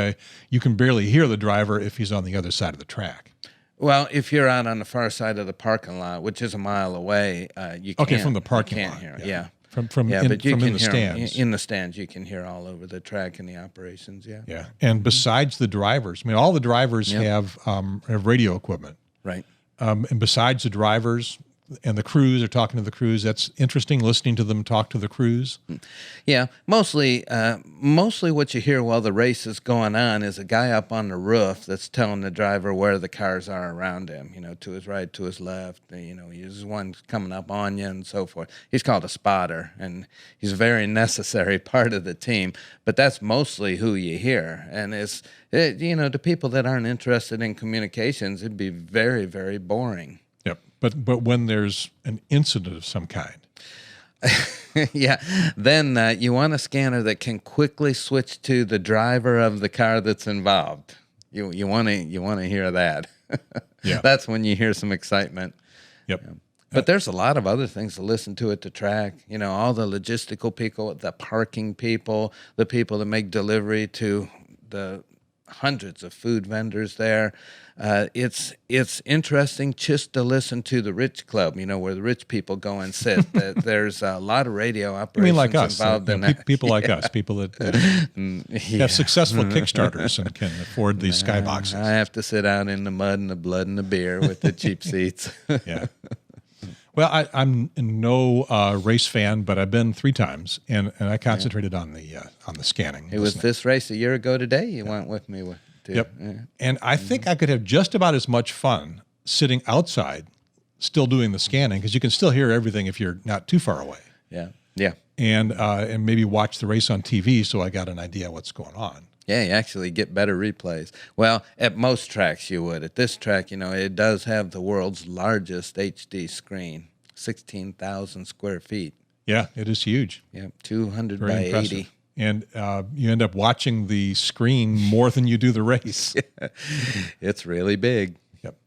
you can barely hear the driver if he's on the other side of the track. Well, if you're out on the far side of the parking lot, which is a mile away, you can't. Okay, from the parking you can't lot. hear it. Yeah. Yeah. From but you in can the hear 'em. stands. In the stands, you can hear all over the track and the operations. Yeah. Yeah, and besides the drivers, I mean, all the drivers have radio equipment. Right. And besides the drivers and the crews, are talking to the crews. That's interesting, listening to them talk to the crews. Yeah, mostly what you hear while the race is going on is a guy up on the roof that's telling the driver where the cars are around him, to his right, to his left, there's one coming up on you and so forth. He's called a spotter, and he's a very necessary part of the team, but that's mostly who you hear. And to people that aren't interested in communications, it'd be very, very boring. Yep. But when there's an incident of some kind. Yeah, then you want a scanner that can quickly switch to the driver of the car that's involved. You want to hear that. Yeah. That's when you hear some excitement. Yep. But there's a lot of other things to listen to at the track. All the logistical people, the parking people, the people that make delivery to the hundreds of food vendors there. It's interesting just to listen to the Rich Club, where the rich people go and sit. There's a lot of radio operations I mean, like us, involved in that. people like us, people that have successful Kickstarters and can afford these skyboxes. I have to sit out in the mud and the blood and the beer with the cheap seats. Yeah. Well, I'm no race fan, but I've been 3 times, and I concentrated on the scanning. It was this race a year ago today. You went with me to. Yep. Yeah. And I think I could have just about as much fun sitting outside, still doing the scanning, because you can still hear everything if you're not too far away. Yeah. Yeah. And maybe watch the race on TV, so I got an idea what's going on. Yeah, you actually get better replays. Well, at most tracks you would. At this track, it does have the world's largest HD screen, 16,000 square feet. Yeah, it is huge. Yeah, 200 Very by impressive. 80. And you end up watching the screen more than you do the race. It's really big. Yep.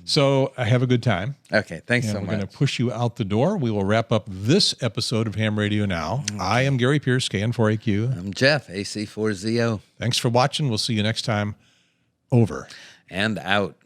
So have a good time. Okay, thanks so We're much. going to push you out the door. We will wrap up this episode of Ham Radio Now. I am Gary Pierce, KN4AQ. I'm Jeff, AC4ZO. Thanks for watching. We'll see you next time. Over. And out.